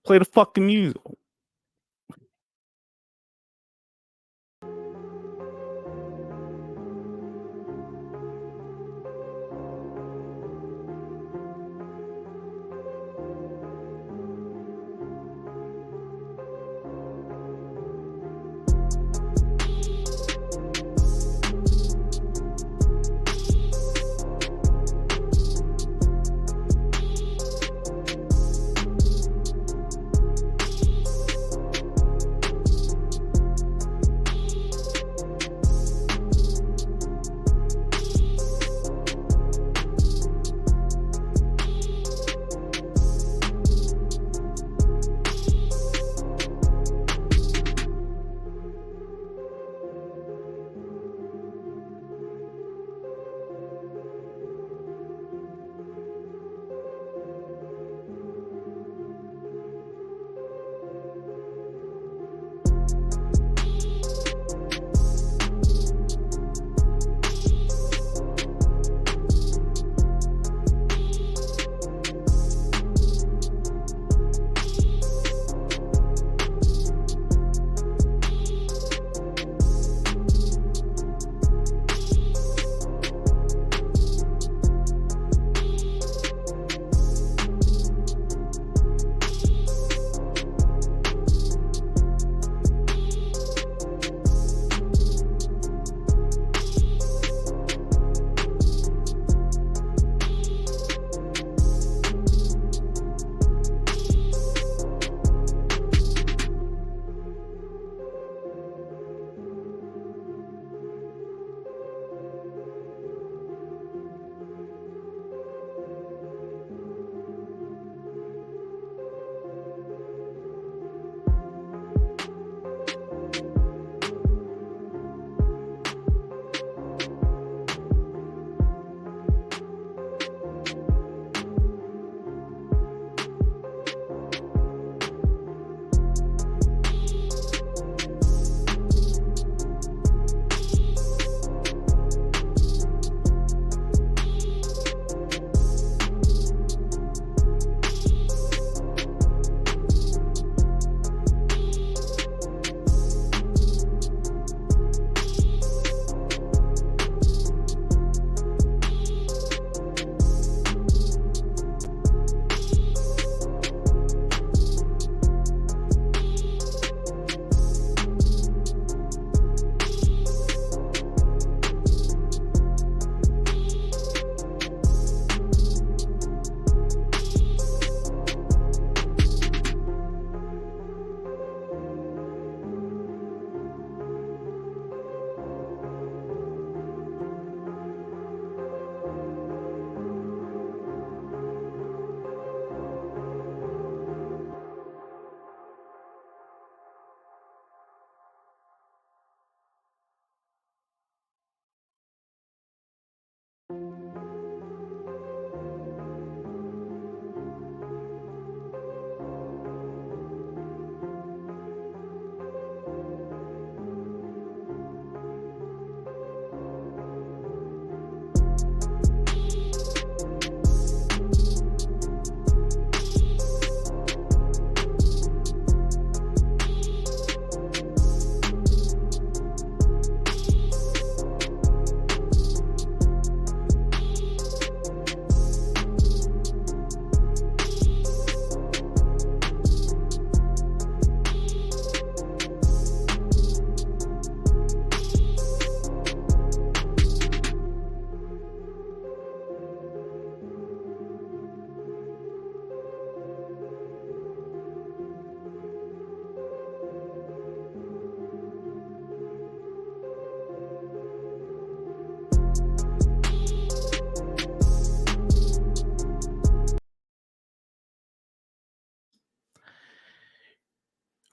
Play the fucking music.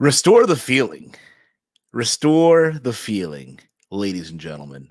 Restore the feeling. Restore the feeling, ladies and gentlemen.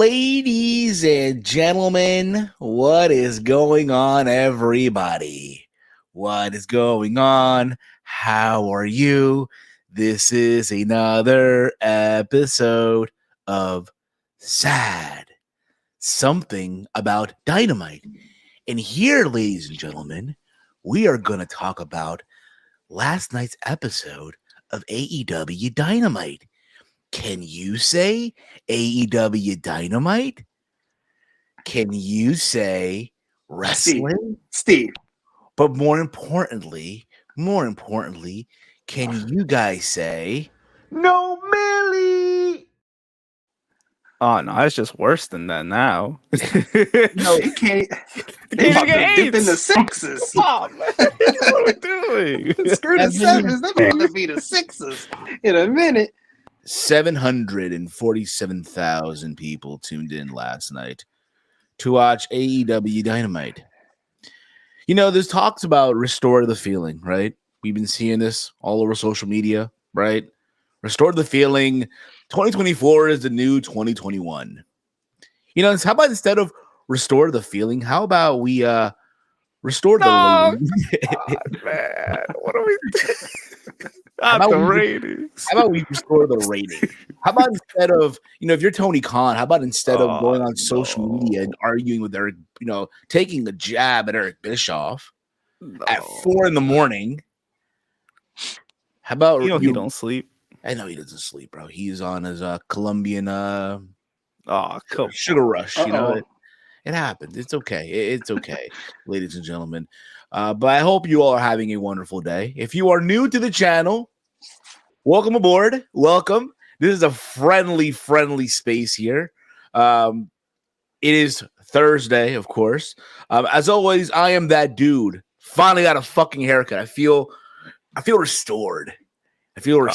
Ladies and gentlemen, what is going on, everybody? What is going on? How are you? This is another episode of S.A.D. Something About Dynamite. And here, ladies and gentlemen, we are going to talk about last night's episode of AEW Dynamite. Can you say AEW Dynamite? Can you say wrestling? Steve. But more importantly, can you guys say No, Millie? Oh no, it's just worse than that now. No, it can't. They about to dip into sixes. Oh, man. What are we doing? Screw the sevens. They're about to be the sixes in a minute. 747,000 people tuned in last night to watch AEW Dynamite. You know, there's talks about restore the feeling, right? We've been seeing this all over social media, right? Restore the feeling. 2024 is the new 2021. You know, how about instead of restore the feeling, how about we restore the ratings? God, man, what are we doing? How The ratings. How about we restore the rating? How about instead of, if you're Tony Khan, how about instead of going on social media and arguing with Eric, taking a jab at Eric Bischoff at 4 a.m? How about he don't sleep? I know he doesn't sleep, bro. He's on his Colombian Cool. sugar rush. You know, it happens. It's okay. It's okay, ladies and gentlemen. But I hope you all are having a wonderful day. If you are new to the channel, welcome aboard. Welcome. This is a friendly space here. It is Thursday, of course. As always, I am that dude. Finally got a fucking haircut. I feel restored. I feel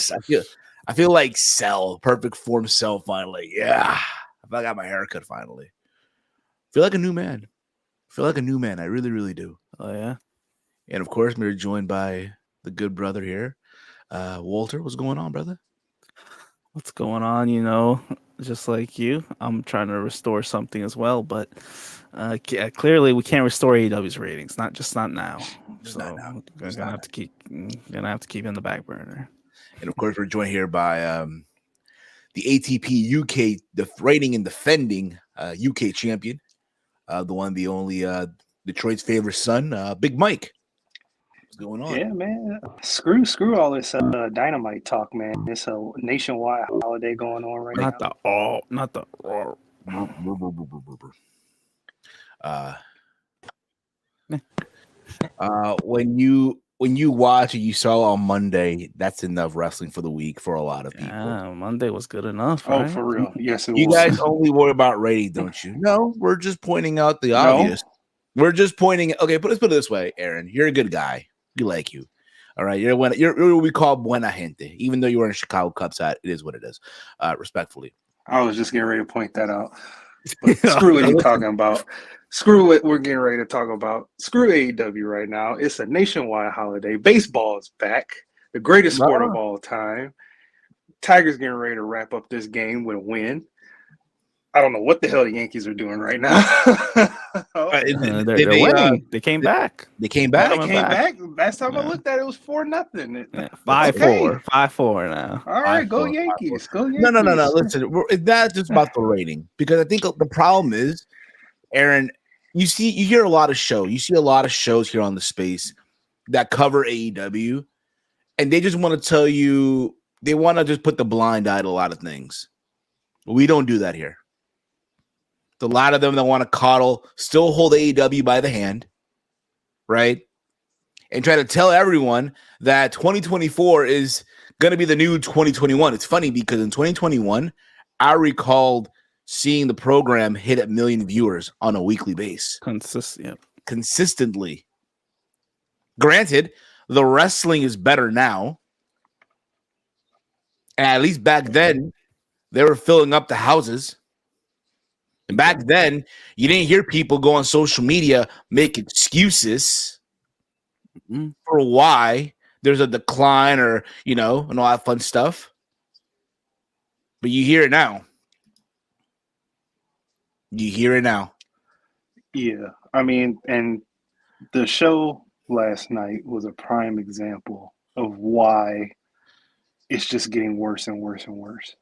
like Cell, perfect form Cell. Finally, yeah. I got my haircut finally. I feel like a new man. I really, really do. Oh yeah. And of course, we're joined by the good brother here, Walter. What's going on, brother? What's going on? You know, just like you, I'm trying to restore something as well, but clearly we can't restore AEW's ratings. Not now. Just not now. We're gonna have to keep in the back burner. And of course, we're joined here by the ATP UK, the reigning and defending UK champion, the one, the only Detroit's favorite son, Big Mike. What's going on? Yeah, man. Screw all this Dynamite talk, man. It's a nationwide holiday going on right now. Not the when you watch and you saw on Monday, that's enough wrestling for the week for a lot of people. Yeah, Monday was good enough. Oh, right? for real? Yes, it You was. guys only worry about rating, don't you? No, we're just pointing out the obvious. We're just pointing. Okay, let's put it this way, Aaron. You're a good guy. We like you. All right, you're what we call buena gente. Even though you were in Chicago Cubs hat, it is what it is. Respectfully, I was just getting ready to point that out. But screw what you're talking about. Screw what we're getting ready to talk about. Screw AEW right now. It's a nationwide holiday. Baseball is back. The greatest sport of all time. Tigers getting ready to wrap up this game with a win. I don't know what the hell the Yankees are doing right now. They're winning. They came back. They came back. Last time I looked at it, it was 4-0. 5-4. 5-4 now. All right, go Yankees. Go Yankees. No. Listen, that's just about the rating, because I think the problem is, Aaron, you hear a lot of shows. You see a lot of shows here on the space that cover AEW, and they just want to tell you, they want to just put the blind eye to a lot of things. We don't do that here. A lot of them that want to coddle, still hold AEW by the hand, right? And try to tell everyone that 2024 is going to be the new 2021. It's funny because in 2021, I recalled seeing the program hit 1 million viewers on a weekly basis. Consistently. Granted, the wrestling is better now. And at least back then, they were filling up the houses. And back then, you didn't hear people go on social media, make excuses for why there's a decline or, and all that fun stuff. But you hear it now. You hear it now. Yeah, I mean, and the show last night was a prime example of why it's just getting worse and worse and worse.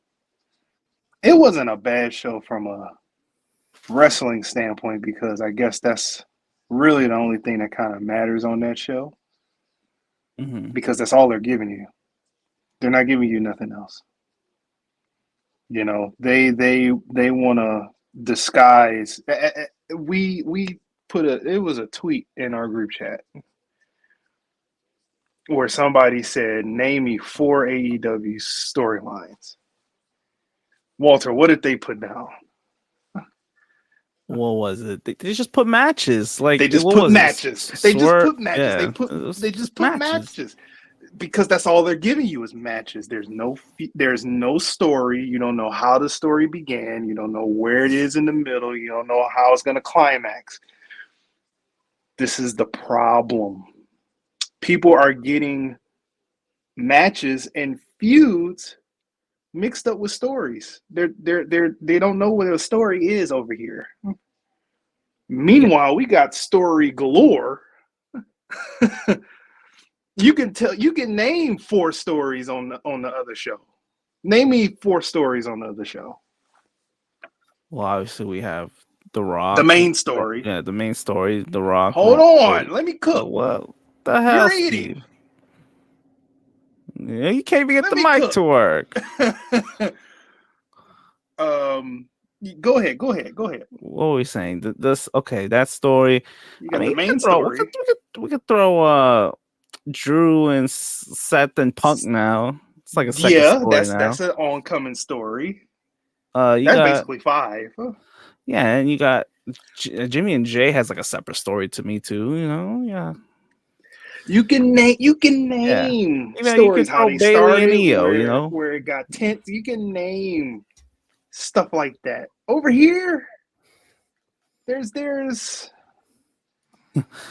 It wasn't a bad show from a wrestling standpoint because I guess that's really the only thing that kind of matters on that show because that's all they're giving you. They're not giving you nothing else. You know, they want to disguise. We put it was a tweet in our group chat where somebody said, "Name me 4 AEW storylines." Walter, what did they put down? What was it? They just put matches. Like They just what put was matches. It? They just Swerve? put matches. Yeah, They just put matches. Because that's all they're giving you is matches. There's no story. You don't know how the story began. You don't know where it is in the middle. You don't know how it's going to climax. This is the problem. People are getting matches and feuds mixed up with stories. They don't know what a story is over here. Meanwhile, we got story galore. You can name 4 stories on the other show. Name me 4 stories on the other show. Well, obviously we have The Rock. The main story. Yeah, the main story, The Rock. Hold on, let me cook. What the hell? You're eating. Yeah, you can't even get the mic to work. Go ahead. What were we saying? That story. You got the main story. We could throw Drew and Seth and Punk now. It's like a second story now. That's an oncoming story. That's basically 5. Yeah, and you got Jimmy and Jay has like a separate story to me too. You know, yeah. You can name stories how they started, and EO, where it got tense. You can name stuff like that. Over here, there's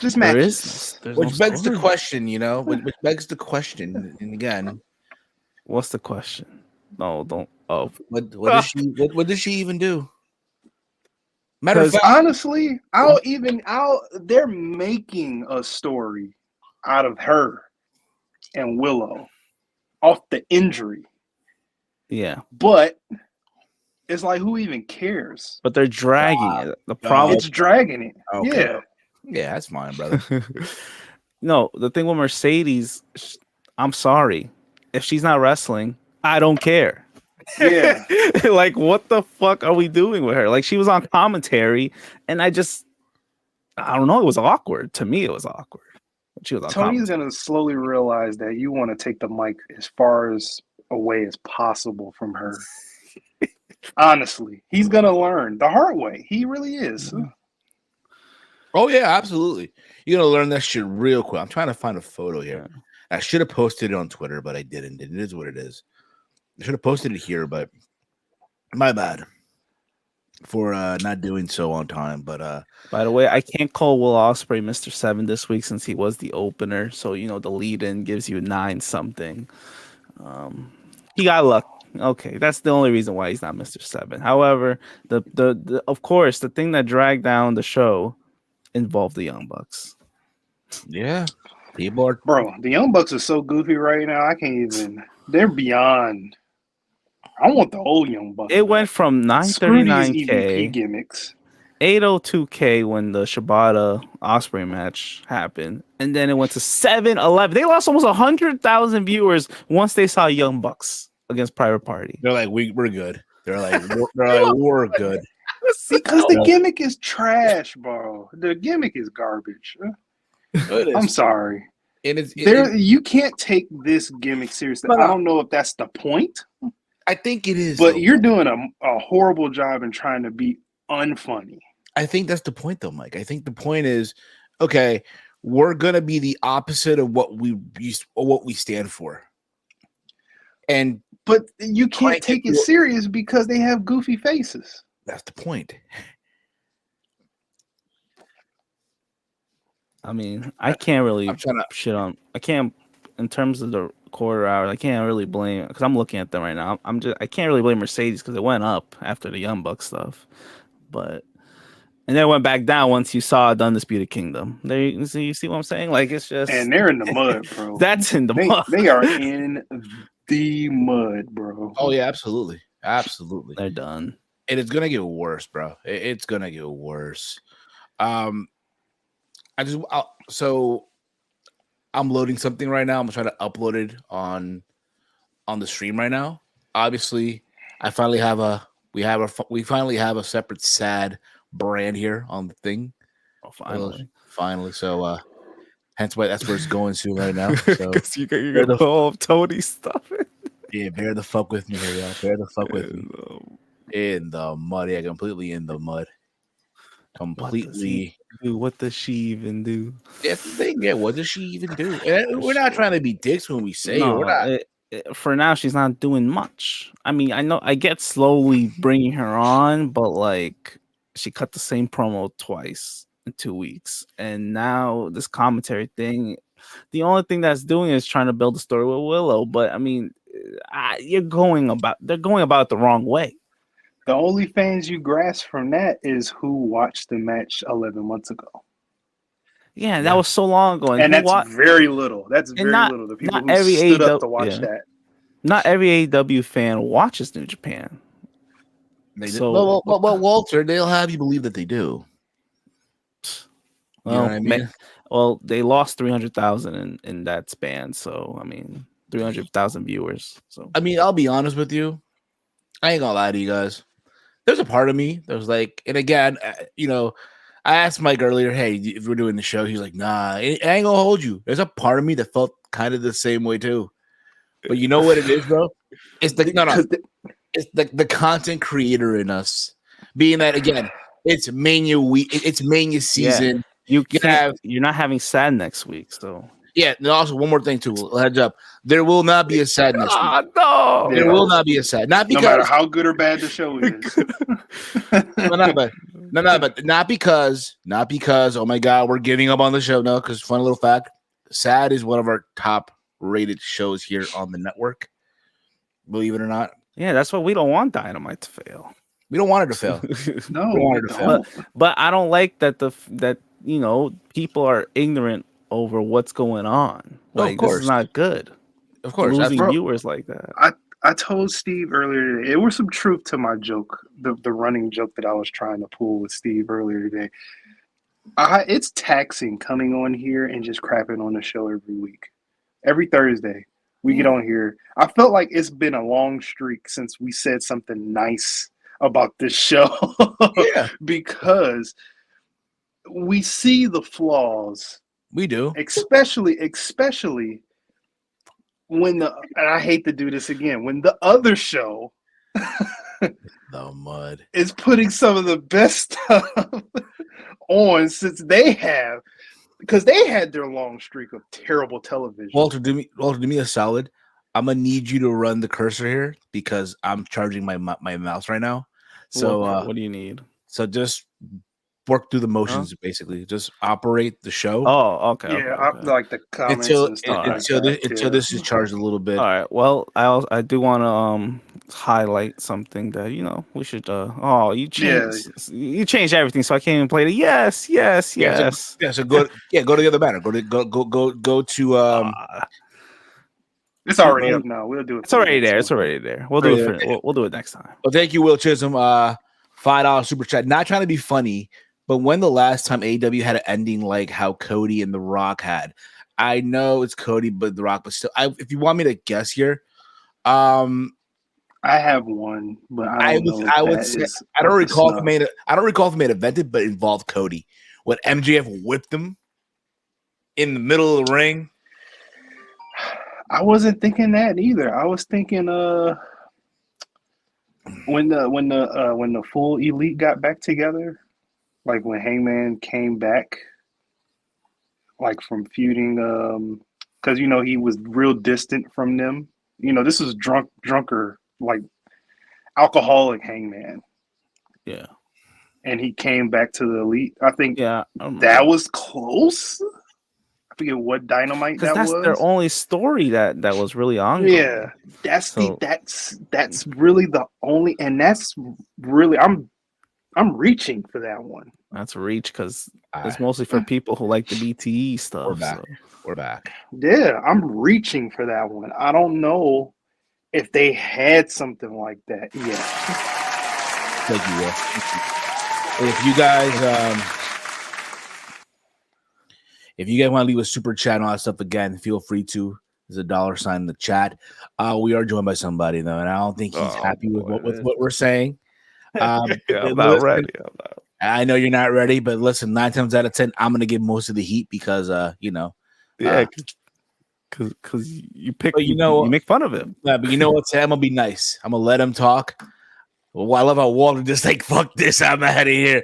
just matches. Which begs the question, which begs the question, and again, what's the question? No, don't. Oh, what does she even do? Matter of fact, honestly, they're making a story out of her and Willow off the injury. Yeah, but it's like, who even cares? But they're dragging it. The problem, it's dragging it. Okay. Yeah, that's fine, brother. No, the thing with Mercedes, I'm sorry, if she's not wrestling, I don't care. Yeah. Like, what the fuck are we doing with her? Like, she was on commentary, and I don't know. It was awkward. To me, it was awkward. She was on Tony's going to slowly realize that you want to take the mic as far away as possible from her. Honestly, he's going to learn the hard way. He really is. Oh, yeah, absolutely. You're going to learn that shit real quick. I'm trying to find a photo here. I should have posted it on Twitter, but I didn't. It is what it is. I should have posted it here, but my bad for not doing so on time. But by the way, I can't call Will Ospreay Mr. 7 this week since he was the opener. So, the lead-in gives you 9-something. He got lucky. Okay, that's the only reason why he's not Mr. 7. However, the of course, the thing that dragged down the show involved the Young Bucks. Yeah. Bro, the Young Bucks are so goofy right now. I can't even. They're beyond. I want the old Young Bucks. It went from 939K EVP gimmicks, 802K when the Shibata Ospreay match happened, and then it went to 711. They lost almost 100,000 viewers once they saw Young Bucks against Private Party. They're like, we're good. They're like, we're good. Because the gimmick is trash, bro. The gimmick is garbage. I'm sorry. You can't take this gimmick seriously. I don't know if that's the point. I think it is. But you're doing a horrible job in trying to be unfunny. I think that's the point, though, Mike. I think the point is, okay, we're gonna be the opposite of what we stand for. But you can't take it serious because they have goofy faces. That's the point. I mean, I can't really shit on. I can't, in terms of the quarter hour, I can't really blame, because I'm looking at them right now. I can't really blame Mercedes because it went up after the Young Bucks stuff. but and then went back down once you saw the Undisputed Kingdom. There, you see what I'm saying? Like it's just And they're in the mud, bro. That's in the mud. They are in the mud, bro. Oh yeah, absolutely. They're done. And it's gonna get worse, bro. It's gonna get worse. So I'm loading something right now. I'm trying to upload it on the stream right now. Obviously, we finally have a separate S.A.D brand here on the thing. Oh, finally. So hence why that's where it's going to right now. So you're gonna pull up Tony stuff. Yeah, bear the fuck with me here, y'all. Bear the fuck with me. In the mud, yeah, completely in the mud. Completely. What does she even do? That's the thing. Yeah, what does she even do? And we're not trying to be dicks when we say we're not. For now, she's not doing much. I mean, I get slowly bringing her on, but like she cut the same promo twice in 2 weeks, and now this commentary thing. The only thing that's doing is trying to build a story with Willow, but I mean, they're going about it the wrong way. The only fans you grasp from that is who watched the match 11 months ago. Yeah, that was so long ago, and that's very little. That's very little. The people who stood up to watch that. Not every AEW fan watches New Japan. Well, Walter, they'll have you believe that they do. Well, you know what I mean? Well, they lost 300,000 in that span, so I mean, 300,000 viewers. So I mean, I'll be honest with you. I ain't gonna lie to you guys. There's a part of me that was like, and again, I asked Mike earlier, hey, if we're doing the show, he's like, nah, I ain't gonna hold you. There's a part of me that felt kind of the same way too. But you know what it is, bro? It's it's the content creator in us. Being that again, it's Mania week, it's Mania season. Yeah. You're not having S.A.D next week, so yeah. And also one more thing too, heads up. There will not be a S.A.D next week. No, there will not be a S.A.D. Not because no matter how good or bad the show is. Not because. Oh my God, we're giving up on the show. No, because fun little fact, S.A.D is one of our top rated shows here on the network. Believe it or not. Yeah, that's why we don't want Dynamite to fail. We don't want it to fail. No, we want it to fail. But I don't like that people are ignorant over what's going on. Like, this is not good. Of course, losing viewers like that. I told Steve earlier today, there was some truth to my joke, the running joke that I was trying to pull with Steve earlier today. It's taxing coming on here and just crapping on the show every week. Every Thursday, we get on here. I felt like it's been a long streak since we said something nice about this show. Yeah. Because we see the flaws. We do. Especially when and I hate to do this again, when the other show the mud is putting some of the best stuff on since because they had their long streak of terrible television. Walter, do me a solid. I'm gonna need you to run the cursor here because I'm charging my mouse right now. So what do you need? So just work through the motions, basically. Just operate the show. Oh, okay. Yeah, okay. I like the comments until this is charged a little bit. All right. Well, I do want to highlight something that we should. You changed everything, so I can't even play the yes. So go to the other banner. Go to. It's already up now. We'll do it. It's already there. We'll do it. We'll do it next time. Well, thank you, Will Chisholm. $5 super chat. Not trying to be funny, but when the last time AEW had an ending like how Cody and The Rock had? I know it's Cody, but The Rock, but still, if you want me to guess here, I have one, but I would say I don't recall if it made evented, but involved Cody when MJF whipped him in the middle of the ring. I wasn't thinking that either. I was thinking when the full elite got back together, like when Hangman came back, like from feuding, because he was real distant from them. This was drunker, like alcoholic Hangman. Yeah, and he came back to the elite. I think that was close. I forget what Dynamite that was. That's their only story that was really ongoing. Yeah, that's really the only, and that's really I'm reaching for that one. That's a reach because it's mostly for people who like the BTE stuff. We're back. So. We're back. Yeah, I'm reaching for that one. I don't know if they had something like that yet. Thank you, Will. If you guys want to leave a super chat and all that stuff again, feel free to. There's a $ in the chat. We are joined by somebody though, and I don't think he's happy with what we're saying. I'm not ready. I know you're not ready, but listen, 9 times out of 10, I'm gonna give most of the heat because because you pick, but you make fun of him. Yeah, but you know what? I'm gonna be nice. I'm gonna let him talk. Well, I love how Walter just like fuck this. I'm out of here,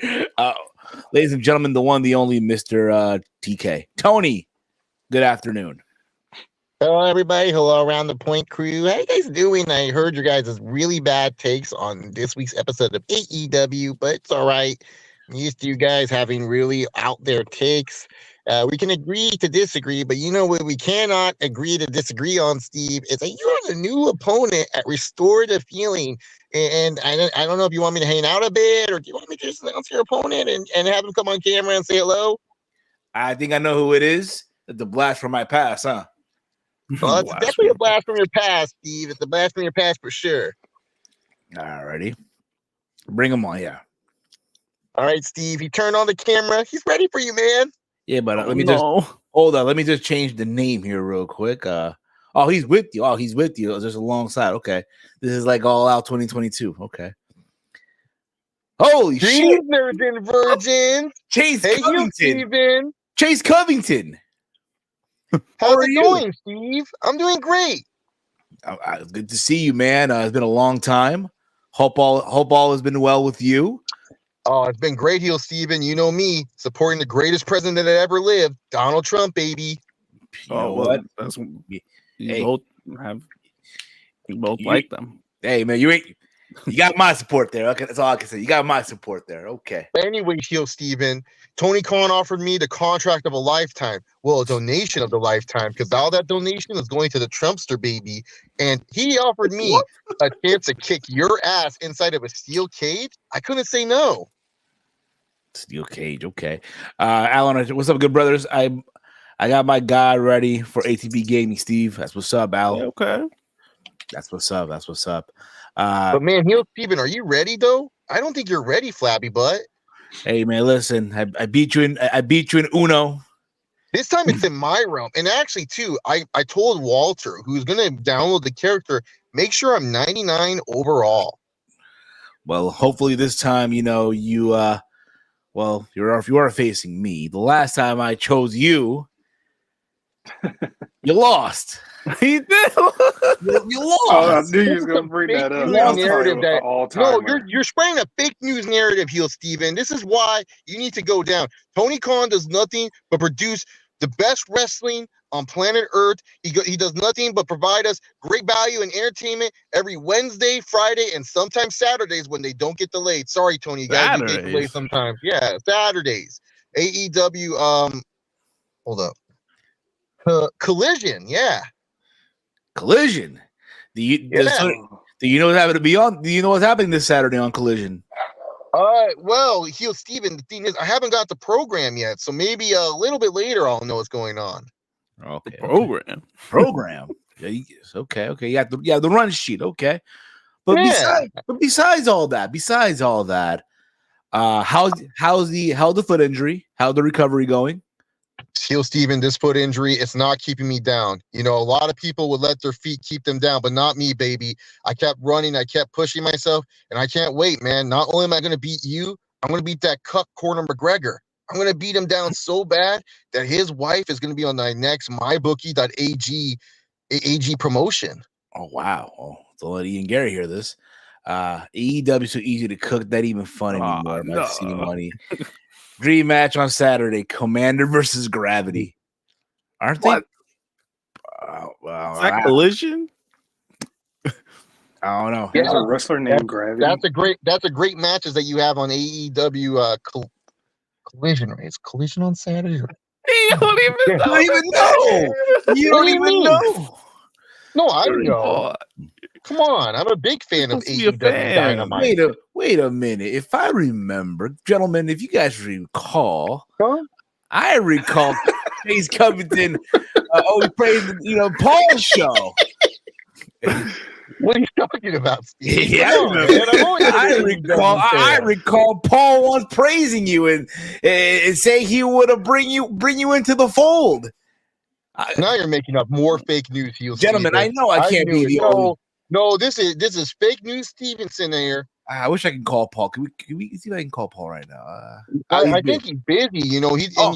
ladies and gentlemen. The one, the only, Mr. TK Tony. Good afternoon. Hello, everybody. Hello, Around the Point crew. How you guys doing? I heard your guys' really bad takes on this week's episode of AEW, but it's all right. I'm used to you guys having really out there takes. We can agree to disagree, but you know what we cannot agree to disagree on, Steve, is that you're the new opponent at Restorative Healing. And I don't know if you want me to hang out a bit, or do you want me to just announce your opponent and have him come on camera and say hello? I think I know who it is. The blast from my past, huh? Well, it's definitely a blast from your past, Steve. It's a blast from your past for sure. Alrighty. Bring him on, yeah. All right, Steve. He turned on the camera. He's ready for you, man. Yeah, but let me just hold on. Let me just change the name here real quick. He's with you. Oh, he's with you. Just alongside. Okay. This is like All Out 2022. Okay. Holy shit. Nerds and virgins. Chase Covington. Steven. Chase Covington. How's it going, Steve? I'm doing great. Good to see you, man. It's been a long time. Hope all has been well with you. Oh, it's been great, Heel Steven. You know me, supporting the greatest president that ever lived, Donald Trump, baby. You know what? That's both like them. Hey, man, you got my support there. Okay, that's all I can say. You got my support there. Okay. But anyway, Heel Steven, Tony Khan offered me the contract of a lifetime. Well, a donation of the lifetime, because all that donation is going to the Trumpster baby. And he offered me a chance to kick your ass inside of a steel cage. I couldn't say no. Steel cage, okay. Alan, what's up, good brothers? I got my guy ready for ATP Gaming, Steve. That's what's up, Al. Yeah, okay. That's what's up. But man, Heel Steven, are you ready though? I don't think you're ready, Flabby Butt. Hey man, listen, I beat you in Uno. This time it's in my realm. And actually, too, I told Walter, who's gonna download the character, make sure I'm 99 overall. Well, hopefully this time, you you are facing me. The last time I chose you, you lost. He did. You lost. I knew you was gonna bring that up. You're spreading a fake news narrative, Heel Steven. This is why you need to go down. Tony Khan does nothing but produce the best wrestling on planet Earth. He does nothing but provide us great value and entertainment every Wednesday, Friday, and sometimes Saturdays when they don't get delayed. Sorry, Tony, you guys get delayed sometimes. Yeah, Saturdays. AEW. Hold up. Collision. Yeah. Collision. Do you know what's happening to be on? Do you know what's happening this Saturday on Collision? Well, Heel Steven, the thing is, I haven't got the program yet, so maybe a little bit later I'll know what's going on. Okay. Program. Yeah, okay. You got the run sheet. Okay. But besides all that, how's the foot injury? How's the recovery going? Heel Steven, this foot injury, it's not keeping me down. A lot of people would let their feet keep them down, but not me, baby. I kept running, I kept pushing myself, and I can't wait, man. Not only am I going to beat you, I'm going to beat that cuck Conor McGregor. I'm going to beat him down so bad that his wife is going to be on the next mybookie.ag promotion. Oh, wow. Oh, don't let Ian Gary hear this. AEW so easy to cook, that even fun anymore. No. Money. Dream match on Saturday, Commander versus Gravity. Aren't they? What? Is that Collision? I don't know. There's a wrestler named Gravity. That's a great matches that you have on AEW Collision, right? It's Collision on Saturday. You don't even know. You don't even know. No, I know. Come on, I'm a big fan of Supposed to be a AEW fan. Dynamite. Wait a minute. If I remember, gentlemen, if you guys recall, Huh? I recall Chase Covington always praising, Paul's show. What are you talking about, Steve? Yeah, Come on, man. I'm always I gonna be an recall. AEW I fan. recall Paul once praising you and saying he would have bring you into the fold. Now you're making up more fake news, Heel Gentlemen, Steven. I know I can't knew be it. the only. No, this is fake news Stevenson here. I wish I could call Paul. Can we see if I can call Paul right now? I think he's busy.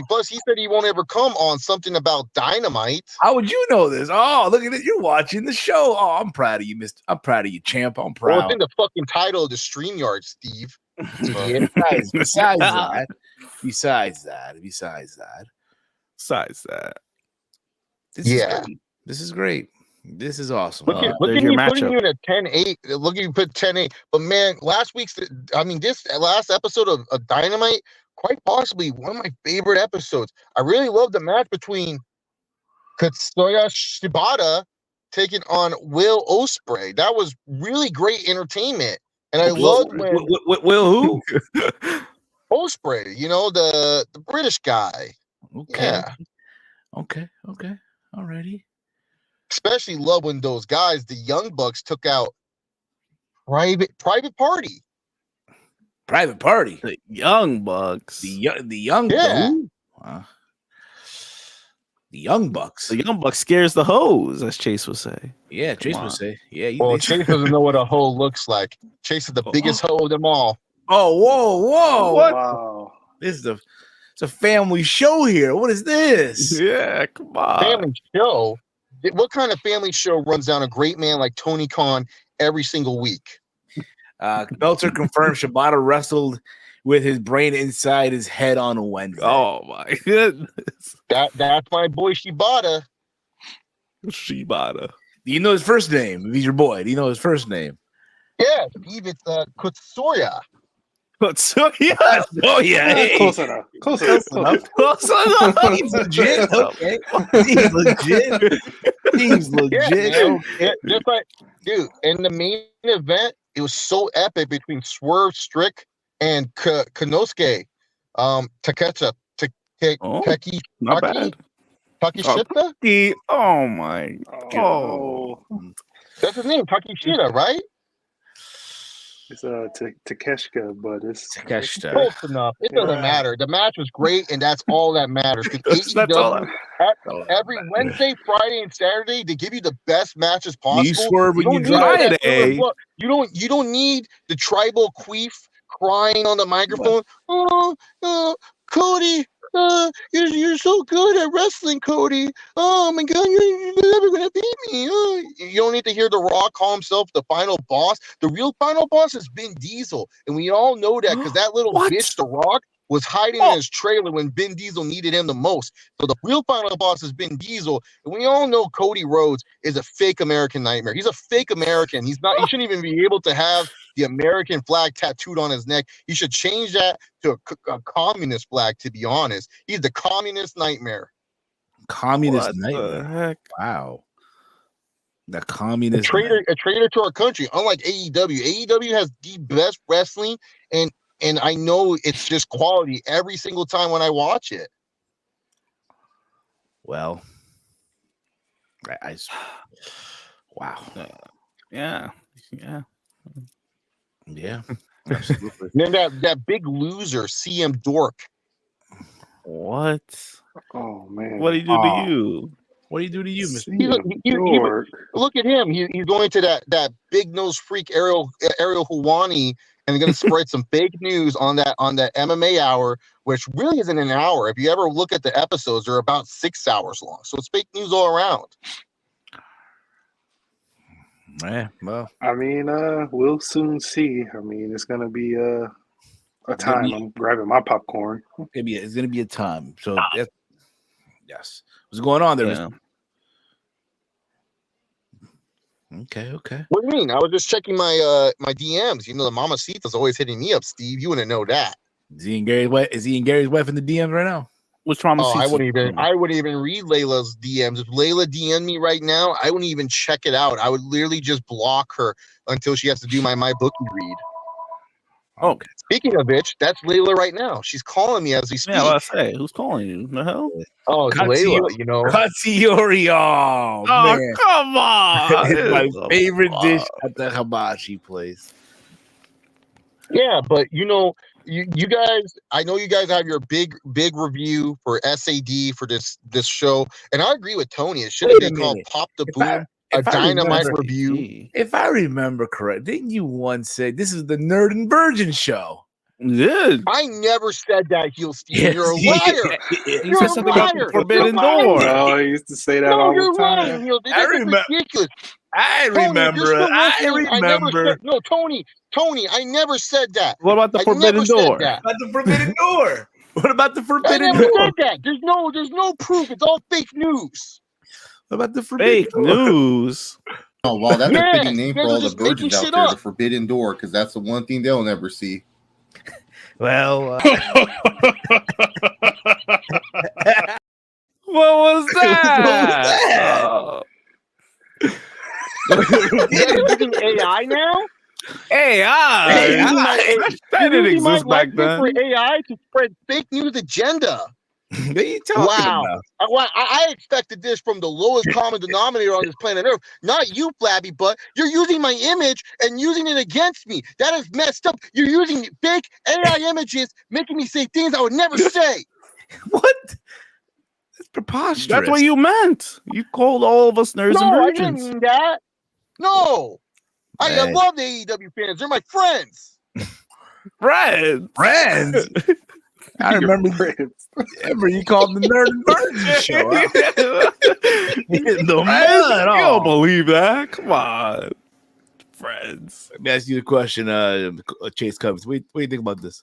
Plus he said he won't ever come on something about Dynamite. How would you know this? Oh, look at it. You're watching the show. Oh, I'm proud of you, Mister. I'm proud of you, champ. I'm proud. Well, it's in the fucking title of the StreamYard, Steve. Idiot. Besides that, this is great. This is awesome. Look at there's me your putting matchup. you in a 10-8. Look at you put 10-8. But man, this last episode of Dynamite, quite possibly one of my favorite episodes. I really love the match between Katsuya Shibata taking on Will Ospreay. That was really great entertainment. And I loved when Will who? Ospreay, the British guy. Okay. Yeah. Okay. Alrighty. Especially love when those guys, the Young Bucks, took out Private Party. Private Party. The Young Bucks. The young Yeah. The Young Bucks. The Young Bucks scares the hoes, as Chase would say. Yeah, Chase would say. Yeah. Well, Chase doesn't know what a hoe looks like. Chase is the biggest hoe of them all. Oh, whoa! What? Wow. It's a family show here. What is this? Yeah, come on. Family show. What kind of family show runs down a great man like Tony Khan every single week? Meltzer confirmed Shibata wrestled with his brain inside his head on Wednesday. Oh my goodness. That's my boy Shibata. Shibata. Do you know his first name? If he's your boy, do you know his first name? Yeah, Steve, it's Kutsuya. So yeah. Oh yeah, hey. Close enough. Close enough. He's legit. Okay, he's legit. He's legit. Yeah, just like, dude, in the main event, it was so epic between Swerve, Strick, and Konosuke. Takecha. Taki. Not bad. Takeshita? Oh my god. That's his name, Takeshita, right? It's Takeshita, but it's Takeshita. Close enough. It doesn't matter. The match was great, and that's all that matters. That's all Every Wednesday, Friday, and Saturday, they give you the best matches possible. You swerve when you don't need all that Friday. filler. You don't need the tribal queef crying on the microphone. Oh, Cody, you're so good at wrestling, Cody. Oh my God, you're never gonna beat me. You don't need to hear The Rock call himself the final boss. The real final boss is Vin Diesel, and we all know that because that little bitch, The Rock, was hiding in his trailer when Vin Diesel needed him the most. So the real final boss is Vin Diesel, and we all know Cody Rhodes is a fake American nightmare. He's a fake American. He shouldn't even be able to have the American flag tattooed on his neck. He should change that to a communist flag, to be honest. He's the communist nightmare. Communist What nightmare. the heck? Wow. The communist A traitor to our country. Unlike AEW. AEW has the best wrestling, and I know it's just quality every single time when I watch it. Well, wow. Yeah. Absolutely. And then that big loser, CM Dork. What? Oh man. What did he do to you? What do you do to you, Mr. Look at him. He's going to that big nose freak Ariel Helwani, and going to spread some fake news on that MMA hour, which really isn't an hour. If you ever look at the episodes, they're about 6 hours long. So it's fake news all around. Yeah, well, I mean, we'll soon see. I mean, it's gonna be a time. I'm grabbing my popcorn. it's gonna be a time. So yes. What's going on there, Yeah. Mr.? Okay. What do you mean? I was just checking my DMs. You know, the Mamacita's always hitting me up, Steve. You wouldn't know that. Is he and Gary's wife in the DMs right now? Which trauma Oh, suits? I wouldn't even read Layla's DMs. If Layla DM me right now, I wouldn't even check it out. I would literally just block her until she has to do my bookie read. Oh, Speaking of which, that's Layla right now. She's calling me as we speak. yeah. What I say? Who's calling you? The hell? Oh, it's Layla. You know. Katsuyori. Oh, Oh, man. come on! It's my Come favorite on. dish at the hibachi place. Yeah, but you know, you guys, I know you guys have your big review for S.A.D. for this show, and I agree with Tony. It should have Wait a been called minute. Pop the If Boom, a if I Dynamite remember- review. If I remember correct, didn't you once say this is the Nerd and Virgin show? Yeah. I never said that, Heel Steven. You're a liar. You You're said a something about the liar. Forbidden You're lying. Door. No, he used to say that No, all you're the time. lying, Heel. This I is remember- ridiculous. I Tony, if you're remember. still I listening, I never remember. said, no, Tony, I never said that. What about the I Forbidden never said Door? that. About the Forbidden Door. What about the I Forbidden never Door? said that. There's no proof. It's all fake news. What about the Forbidden Fake Door? news. Oh, wow, that's Yes, a fitting name you for guys all are the just making virgins out shit there, up. the Forbidden Door, because that's the one thing they'll never see. Well, What was that? that? Oh. You guys are using AI now? AI. You're using my- That You're didn't using my exist back likeness for then. AI to spread fake news agenda. What are you talking Wow. about? I expected this from the lowest common denominator on this planet Earth. Not you, Flabby Butt. You're using my image and using it against me. That is messed up. You're using fake AI images, making me say things I would never say. What? That's preposterous. That's what you meant. You called all of us nerds No, and I didn't virgins. mean that. No. I Hey. love the AEW fans. They're my friends. Friends. friends. I remember. Remember you called the Nerd and Virgin show. Huh? In the Friends? mud. You Oh. don't believe that? Come on. Friends. Let me ask you a question, Chase Cubs. What do you think about this?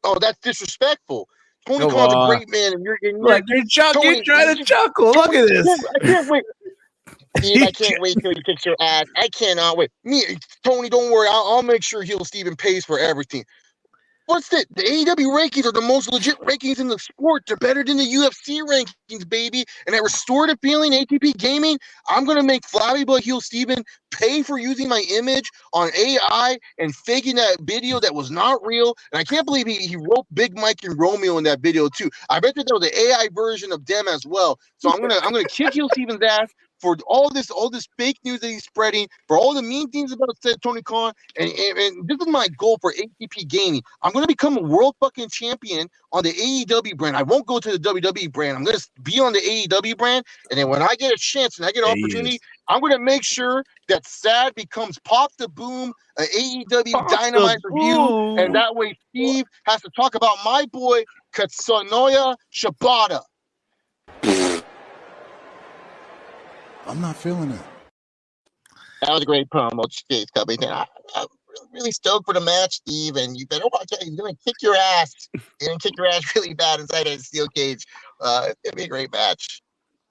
Oh, that's disrespectful. Tony Come Khan's a on. great man, and you're Like you're Tony, trying to chuckle. Look at this. I can't wait. Steve, I can't wait till you fix your ass. I cannot wait. Tony, don't worry. I'll make sure Heel Steven pays for everything. What's that? The AEW rankings are the most legit rankings in the sport. They're better than the UFC rankings, baby. And at Restorative Feeling ATP Gaming, I'm going to make Flabby Butt Heel Steven pay for using my image on AI and faking that video that was not real. And I can't believe he wrote Big Mike and Romeo in that video too. I bet that there was an AI version of them as well. So I'm gonna kick Heel Steven's ass for all this fake news that he's spreading, for all the mean things about Tony Khan, and this is my goal for ATP Gaming. I'm gonna become a world fucking champion on the AEW brand. I won't go to the WWE brand. I'm gonna be on the AEW brand, and then when I get a chance and I get an opportunity, I'm gonna make sure that S.A.D becomes Pop the Boom, an AEW Pop Dynamite the review, Boom. and that way Steve has to talk about my boy Katsunoya Shibata. I'm not feeling it. That was a great promo, Chase Cubby. I'm really stoked for the match, Steve, and you better watch out. He's going to kick your ass. He's going to kick your ass really bad inside that steel cage. It's going to be a great match.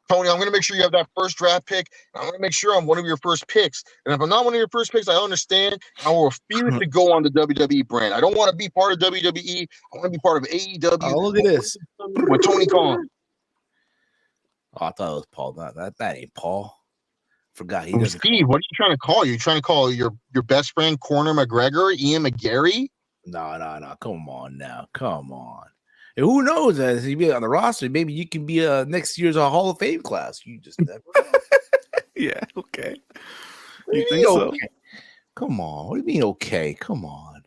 Tony, I'm going to make sure you have that first draft pick. I'm going to make sure I'm one of your first picks. And if I'm not one of your first picks, I understand. I will refuse to go on the WWE brand. I don't want to be part of WWE. I want to be part of AEW. Oh, look at this. With Tony Khan. Oh, I thought it was Paul. That ain't Paul. Forgot he doesn't. Steve, what are you trying to call? You trying to call your best friend Conor McGregor, Ian McGarry? No. Come on now. Come on. And who knows? As he be on the roster, maybe you can be next year's Hall of Fame class. You just never know. Yeah, okay. What You do think mean, so? okay? Come on. What do you mean okay? Come on.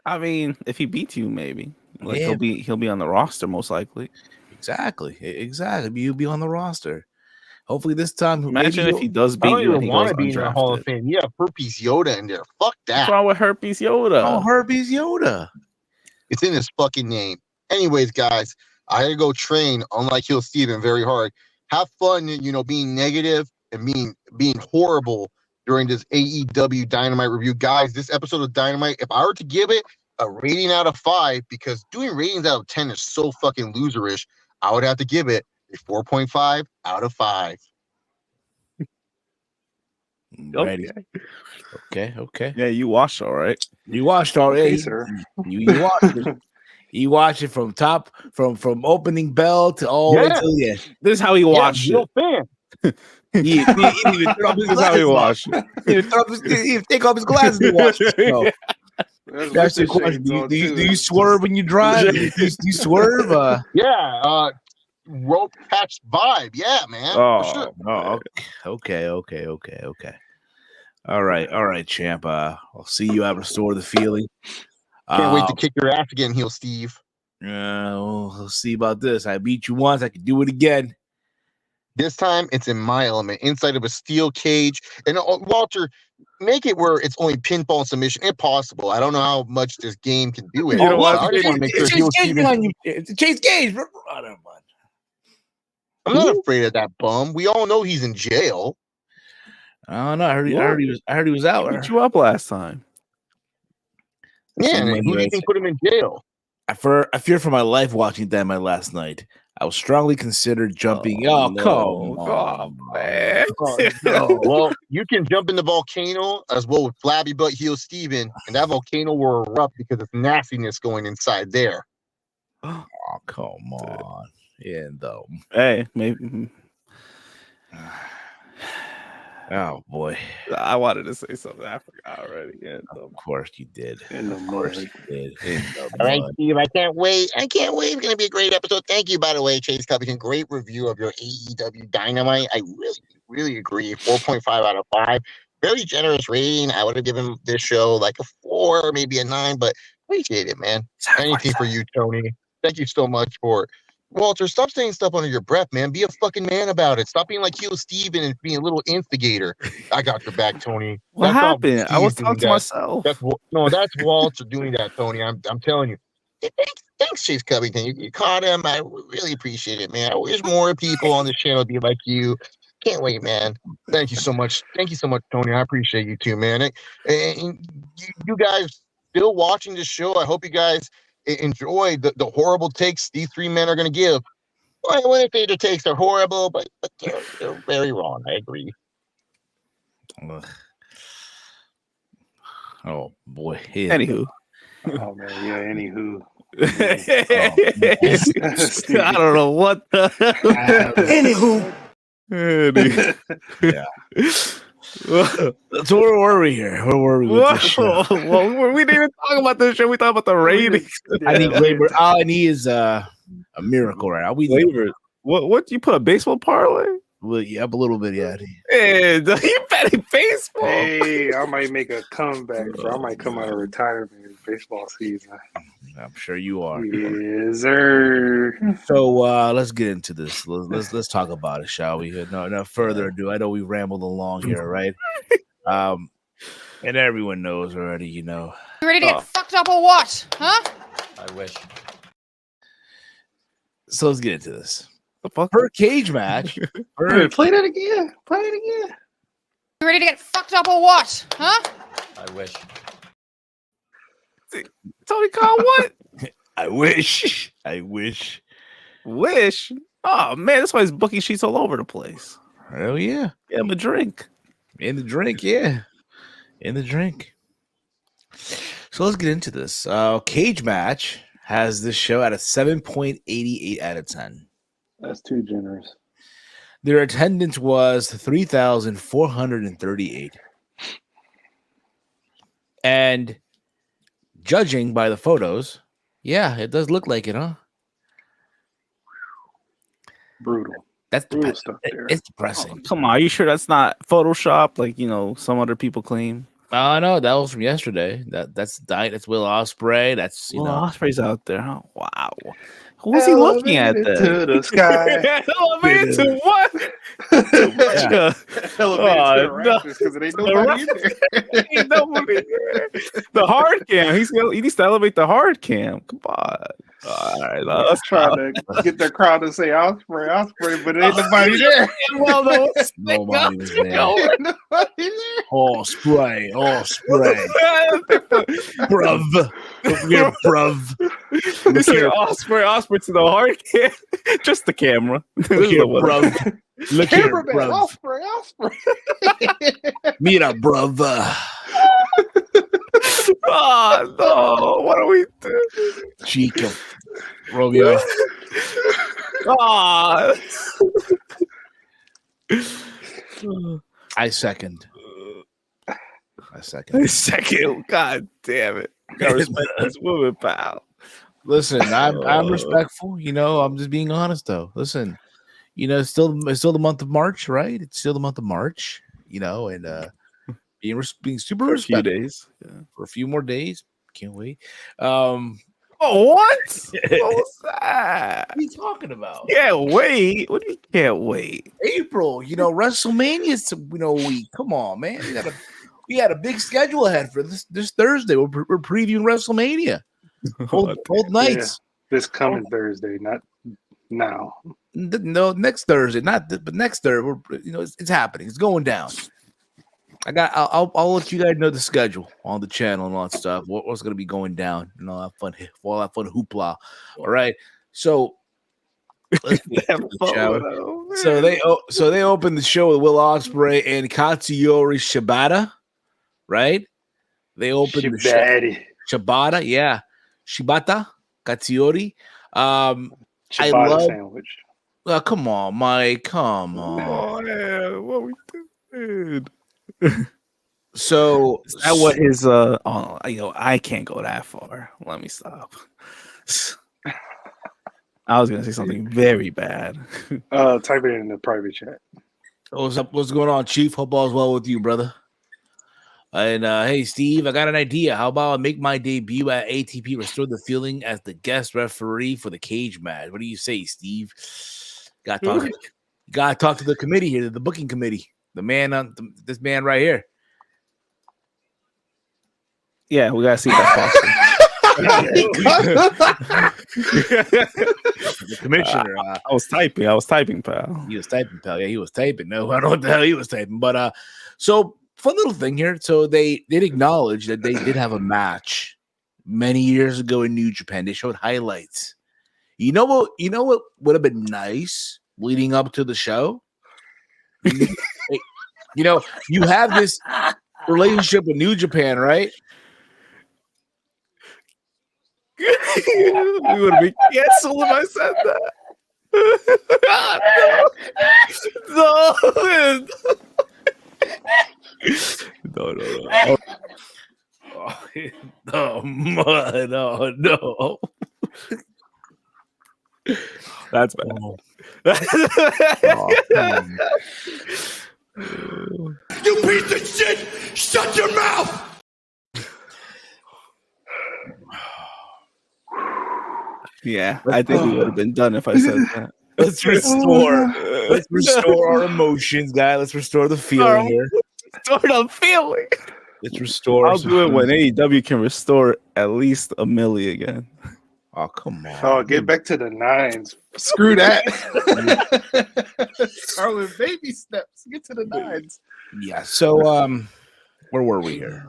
I mean, if he beats you, maybe. Like Yeah. he'll be on the roster most likely. Exactly. You'll be on the roster. Hopefully this time. Imagine maybe if he does I beat don't you and even he want goes to be in the Hall of undrafted. Fame. Yeah, herpes Yoda in there. Fuck What's that. wrong with herpes Yoda? Oh, herpes Yoda. It's in his fucking name. Anyways, guys, I gotta go train, unlike Heel Steven, very hard. Have fun, being negative and being horrible during this AEW Dynamite review. Guys, this episode of Dynamite, if I were to give it a rating out of 5, because doing ratings out of 10 is so fucking loserish, I would have to give it a 4.5 out of 5. Ready. Okay. Yeah, you watched all right. You watched already. Okay, sir. You watched it. You watch it from opening bell to all the way till the end. This is how he watched real it. fan. He didn't even turn off his This is how he glasses. watched it. He didn't even take off his glasses to watch the show. That's That's the with the question. shades on, Do you too. swerve when you drive? Do you swerve? Yeah, rope catch vibe. Yeah, man. For sure. Oh, okay. All right, champ. I'll see you out restore the feeling. Can't wait to kick your ass again, heel Steve. We'll see about this. I beat you once. I can do it again. This time it's in my element, inside of a steel cage. And Walter, make it where it's only pinfall and submission. Impossible. I don't know how much this game can do it. You know what? I just want to make sure heel Steven. It's Chase Gage. I don't mind. I'm not afraid of that bum. We all know he's in jail. I don't know. I heard he was out. Beat you up last time. Yeah, and who do you think put him in jail? I fear for my life watching Dynamite last night. I was strongly considered jumping. Oh, Come no. on, man. no. Well, you can jump in the volcano as well with flabby butt heel Steven, and that volcano will erupt because of nastiness going inside there. Oh, come on. Yeah, though. Hey, maybe. Oh boy. I wanted to say something. I forgot already. Yeah, Of course you did. In the Of course mud. you did. All right, Steve, I can't wait. It's going to be a great episode. Thank you, by the way, Chase Covington. Great review of your AEW Dynamite. I really, really agree. 4.5 out of 5. Very generous rating. I would have given this show like a 4, maybe a 9, but appreciate it, man. Anything for you, Tony. Thank you so much for it. Walter, stop saying stuff under your breath, man. Be a fucking man about it. Stop being like heel Steven and being a little instigator. I got your back, Tony. What That's not happened? I was Steve talking to doing that. myself. That's Walter doing that, Tony. I'm telling you. Thanks, Chase Covington. You caught him. I really appreciate it, man. I wish more people on this channel be like you. Can't wait, man. Thank you so much. Thank you so much, Tony. I appreciate you too, man. And you guys still watching this show. I hope you guys enjoy the horrible takes these three men are going to give. Well, I wouldn't say the takes are horrible, but they're very wrong. I agree. Ugh. Oh boy. Yeah. Anywho. Oh man, yeah. Anywho, I don't know what the Yeah. So where were we here? Where were we with this show? Well, we didn't even talk about this show. We talked about the ratings. I need labor. All I need is a miracle right now. Flavor. What you put a baseball parlay? Well, yeah, a little bit, yeah. Hey, you betting baseball? hey, I might make a comeback. Bro. I might come out of retirement in baseball season. I'm sure you are. Yes, sir. So let's get into this. Let's talk about it, shall we? No further ado. I know we rambled along here, right? And everyone knows already, you know. You ready to get fucked up or what? Huh? I wish. So let's get into this. The fuck? Per cage match. Play that again. Play it again. You ready to get fucked up or what? Huh? I wish. Tony Khan, what? I wish. Wish? Oh man, that's why his booking sheets all over the place. Hell yeah. Get him a drink. In the drink, yeah. In the drink. So let's get into this. Cage match has this show at a 7.88 out of 10. That's too generous. Their attendance was 3,438. And judging by the photos, yeah, it does look like it, huh? Brutal. That's Brutal stuff there. It's depressing. Come on, are you sure that's not Photoshop like some other people claim? Oh no, that was from yesterday. That's Will Ospreay. That's Osprey's out there, huh? Wow. Who was he looking at then? To the sky. Elevated to what? Elevated to the rafters because it ain't nobody in there. Ain't nobody there. The hard cam. He needs to elevate the hard cam. Come on. All right, let's try to get the crowd to say Osprey, but it ain't nobody there. Well, nobody was there. Nobody there. Osprey. Bruv. Look here, bruv. Look here, Osprey to the hard cam. Just the camera. Look here, bruv. Look here, bruv. Osprey. Mira, bruv. Oh no! What are we doing? Cheek of Romeo. Oh. I second. Second. God damn it! Gotta respect this woman, pal. Listen, I'm respectful. You know, I'm just being honest though. Listen, you know, it's still the month of March, right? It's still the month of March. You know, and being super For a few respectful days. Yeah. for a few more days. Can't wait. Oh, what? What was that? What are you talking about? Can't wait. What do you can't wait? April, you know, WrestleMania's week. Come on, man. We had a big schedule ahead for this Thursday. We're previewing WrestleMania. Both nights. Yeah, this coming Thursday, not now. No, next Thursday, but next Thursday. It's happening. It's going down. I'll let you guys know the schedule on the channel and all that stuff. What's going to be going down and all that fun hoopla. All right, so let's get to the show. So they opened the show with Will Ospreay and Katsuyori Shibata, right? They opened the show. Shibata, yeah, Shibata Katsuyori. I love sandwich. Come on, Mike. Come on. Oh, man. What we doing? So is that what his I can't go that far. Let me stop. I was gonna say something very bad. Type it in the private chat. What's up? What's going on, Chief? Hope all's well with you, brother. And hey, Steve, I got an idea. How about I make my debut at ATP, restore the feeling as the guest referee for the cage match? What do you say, Steve? Gotta talk to the committee here, the booking committee. The man this man right here. Yeah, we gotta see if that's possible. The commissioner. I was typing, pal. He was typing, pal. Yeah, he was typing. No, I don't know what the hell he was typing. But so fun little thing here. So they did acknowledge that they did have a match many years ago in New Japan. They showed highlights. You know what would have been nice leading up to the show? You know, you have this relationship with New Japan, right? We would have been canceled if I said that. No. No. That's bad. You piece of shit! Shut your mouth! Yeah, I think we would have been done if I said that. Let's restore our emotions, guys. Let's restore the feeling here. Restore the feeling. Let's restore. I'll do it when AEW can restore at least $1 million again. Oh, come on. Oh, get back to the nines. Screw that. Start with baby steps. Get to the nines. Yeah. So, where were we here?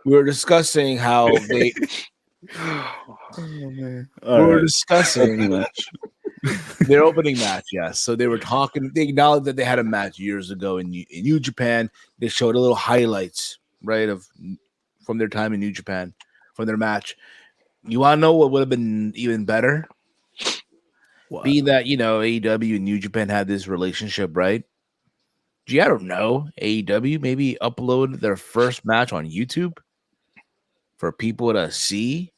We were discussing how they. We were discussing their opening match. Yes. So they were talking. They acknowledged that they had a match years ago in New Japan. They showed a little highlights, right, from their time in New Japan, from their match. You want to know what would have been even better? What? Being that, AEW and New Japan had this relationship, right? Gee, I don't know. AEW maybe upload their first match on YouTube for people to see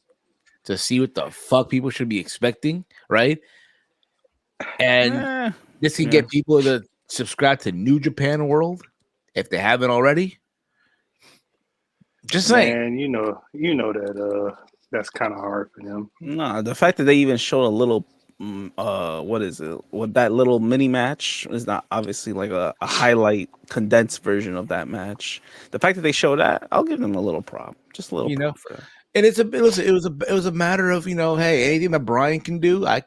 what the fuck people should be expecting, right? And this can get people to subscribe to New Japan World if they haven't already. Just saying. And you know that that's kind of hard for them. No, the fact that they even showed a little, what is it? What that little mini match is not obviously like a highlight condensed version of that match. The fact that they showed that, I'll give them a little prop, just a little prop for that. And it was a matter of hey, anything that Brian can do, I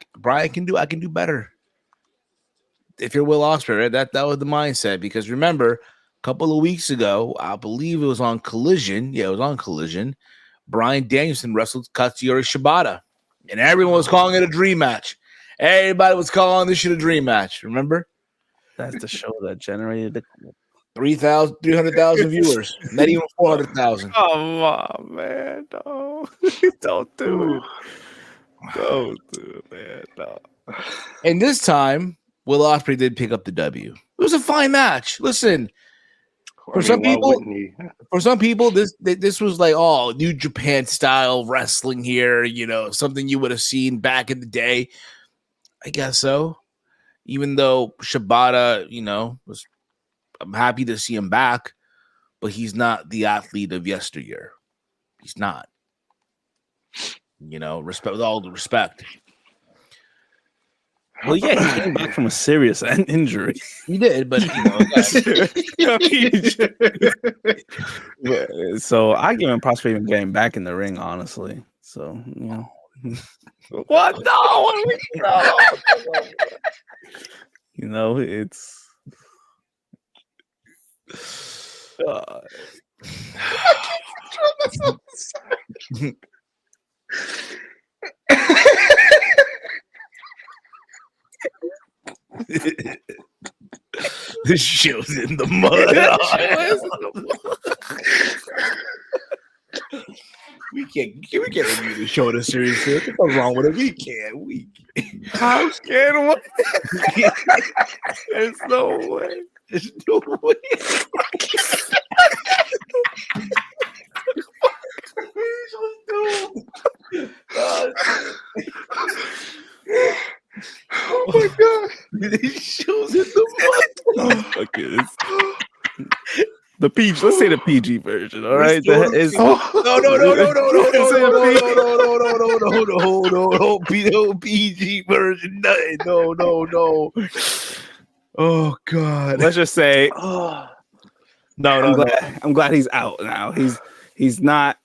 can do better. If you're Will Ospreay, right? That was the mindset, because remember, a couple of weeks ago, I believe it was on Collision. Yeah, it was on Collision. Bryan Danielson wrestled Katsuyori Shibata, and everyone was calling it a dream match. Everybody was calling this shit a dream match. Remember? That's the show that generated the. 300,000 viewers. Not even 400,000. Come on, man. No. Don't do it. Don't do it, man. No. And this time, Will Ospreay did pick up the W. It was a fine match. Listen, for some people, this was like, oh, New Japan style wrestling here. Something you would have seen back in the day. I guess so. Even though Shibata, I'm happy to see him back, but he's not the athlete of yesteryear. He's not. Respect with all the respect. Well, yeah, he came back from a serious injury. He did, but so I give him props for even getting back in the ring, honestly. So what? No, it's. This show's in the mud. We can't review the show this seriously. What's wrong with it? We can't. How can we? There's no way. There's no way. Oh my god! This show's in the mud. Okay, the PG. Let's say the PG version. All right. No. PG version. No. Oh God. Let's just say. No. I'm glad he's out now. He's not.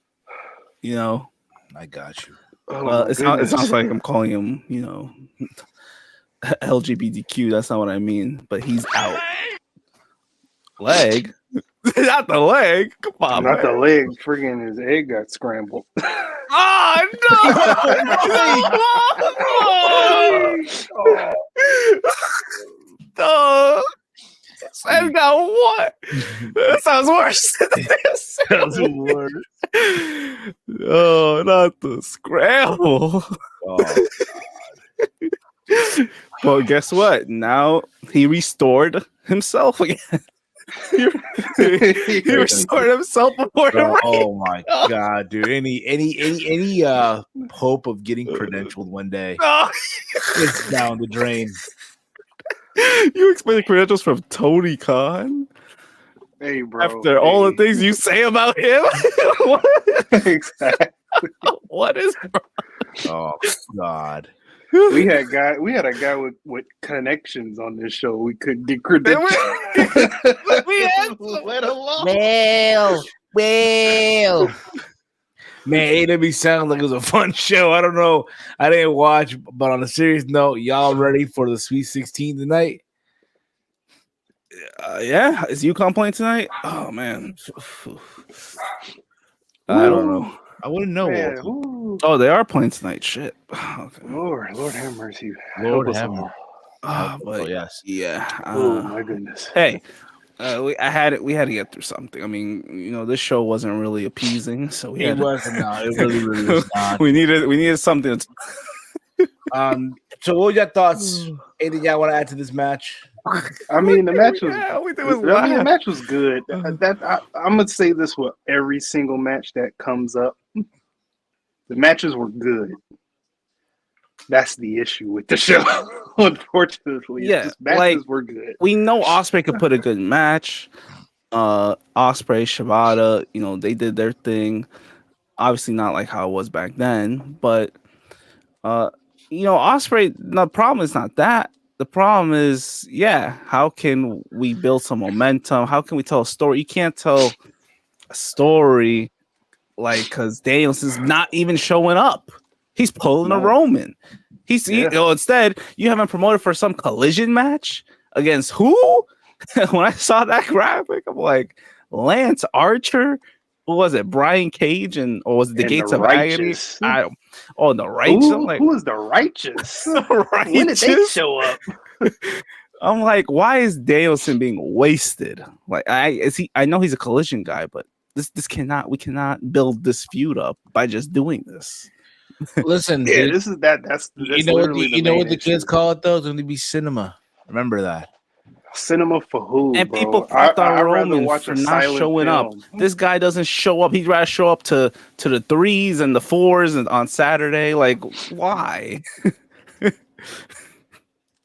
I got you. It sounds like I'm calling him, LGBTQ. That's not what I mean. But he's out. Leg, not the leg. Come on, not man. the leg. Friggin' his egg got scrambled. Oh no! No. I got what? That sounds worse. Sounds worse. Oh, not the scramble. Oh, well, guess what? Now he restored himself again. he restored himself before the race. Oh my God, dude! Any hope of getting credentialed one day? It's down the drain. You expect the credentials from Tony Khan? Hey, bro. After all the things you say about him? Exactly. What is wrong? Oh God. We had a guy with connections on this show. We couldn't get credentials. We had Let alone. Well. Man, AEW sounds like it was a fun show. I don't know. I didn't watch, but on a serious note, y'all ready for the Sweet 16 tonight? Yeah, is UConn playing tonight? Oh man, I don't know. I wouldn't know. Man, Oh, they are playing tonight. Shit. Okay. Lord have mercy. Lord Help us have all. mercy. But yes. Yeah. Oh my goodness. Hey, we had to get through something. I mean, this show wasn't really appeasing, so we It wasn't. No, it really was not. we needed something. So, what were your thoughts? Anything y'all want to add to this match? I mean, the match was. The match was good. I'm gonna say this with every single match that comes up. The matches were good. That's the issue with the show, unfortunately. Yeah, matches were good. We know Ospreay could put a good match. Ospreay, Shibata, they did their thing. Obviously, not like how it was back then, but Ospreay. The problem is not that. The problem is, how can we build some momentum? How can we tell a story? You can't tell a story because Danielson's not even showing up. He's pulling a Roman. Instead, you have him promoted for some collision match against who? When I saw that graphic, I'm like, Lance Archer? Who was it? Brian Cage or was it the Gates of Agony? The Righteous. Who is the Righteous? Righteous? When did they show up? I'm like, why is Danielson being wasted? Like, I know he's a Collision guy, but we cannot build this feud up by just doing this. Listen, Yeah, dude, this is that's you know what literally you know main what the kids issue. call it though? It's going to be cinema. Remember that. Cinema for who, And bro? people crapped on I'd rather Roman watch for a not silent showing up. film. This guy doesn't show up. He'd rather show up to the 3s and the 4s and on Saturday. Like, why?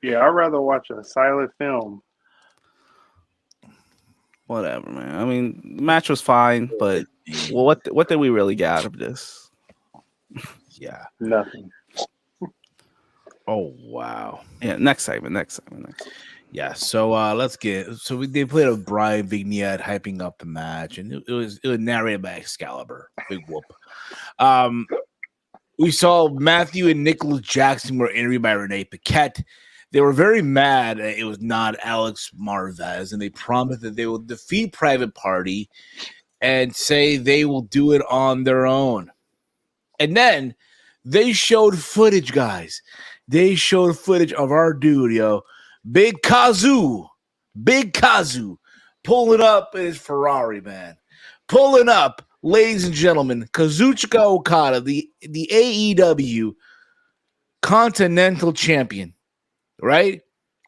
Yeah, I'd rather watch a silent film. Whatever, man. I mean, the match was fine, but what did we really get out of this? Yeah. Nothing. Oh wow. Yeah, next segment. Yeah, so let's get they played a Brian vignette hyping up the match, and it was narrated by Excalibur. Big whoop. We saw Matthew and Nicholas Jackson were interviewed by Renee Paquette. They were very mad that it was not Alex Marvez, and they promised that they will defeat Private Party and say they will do it on their own. And then they showed footage, guys. They showed footage of our dude, yo. Big Kazu, pulling up in his Ferrari, man. Pulling up, ladies and gentlemen, Kazuchika Okada, the AEW Continental Champion, right?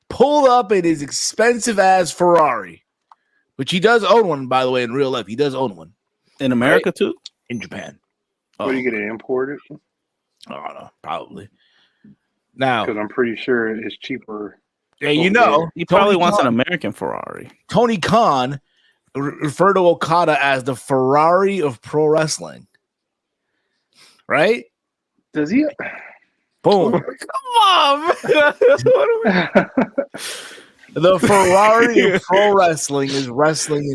Pulled up in his expensive-ass Ferrari, which he does own one, by the way, in real life. He does own one. In America, too? In Japan. What, do you get it imported? I don't know, probably. Now, Because I'm pretty sure it's cheaper. yeah, you know, He probably Tony wants Khan, an American Ferrari. Tony Khan referred to Okada as the Ferrari of pro wrestling. Right? Does he? Boom. Come on, man. The Ferrari of pro wrestling is wrestling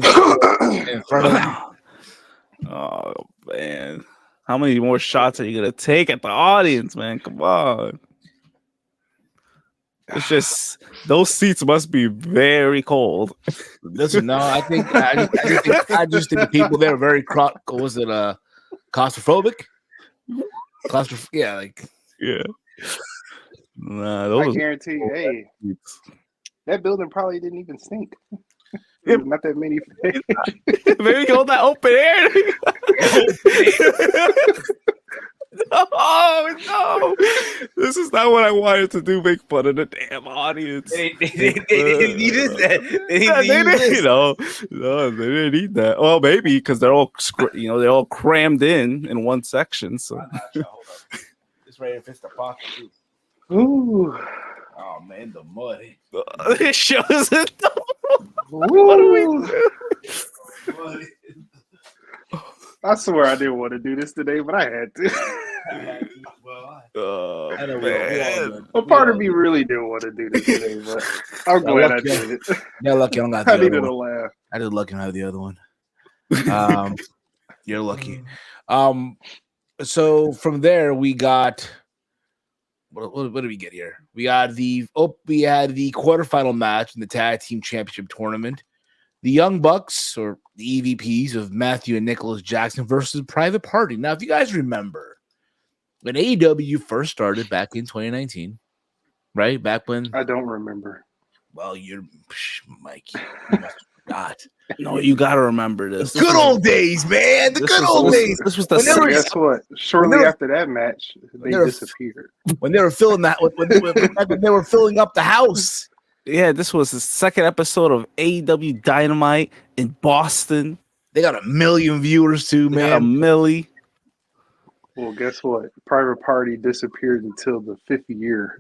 in front of Oh, man. How many more shots are you going to take at the audience, man? Come on. It's just, those seats must be very cold. Listen, no, I just think the people there are very claustrophobic. Yeah, like Yeah. Nah, I those guarantee you, hey, seats. that building probably didn't even stink. There's not that many. Maybe go that open air. No. This is not what I wanted to do. Make fun of the damn audience. they didn't need that. They Yeah, didn't need this. no, they didn't need that. Well, maybe because they're all, they're all crammed in one section. So, It's ready to fix the pocket too. Ooh. Oh man, the mud. it shows it. What do we do? I swear I didn't want to do this today, but I had to. Oh, I know man. A part of me really didn't want to do this today, but I'm glad I did it. Yeah, lucky I don't got the I other needed one. a laugh. I did lucky I don't have the other one. You're lucky. So from there we got what did we get here? We had the quarterfinal match in the tag team championship tournament. The Young Bucks, or the EVPs of Matthew and Nicholas Jackson versus Private Party. Now, if you guys remember, when AEW first started back in 2019, right? Back when I don't remember. well, Mikey, you must have forgot. No, you gotta remember this. The good old days, man. The good old days. This was the When they were- Guess what? Shortly after that match, they they're- disappeared. When they were filling that, when they were filling up the house. Yeah, this was the second episode of AEW Dynamite in Boston. They got 1 million viewers too, They got a man. milli. Well, guess what? Private Party disappeared until the 5th year.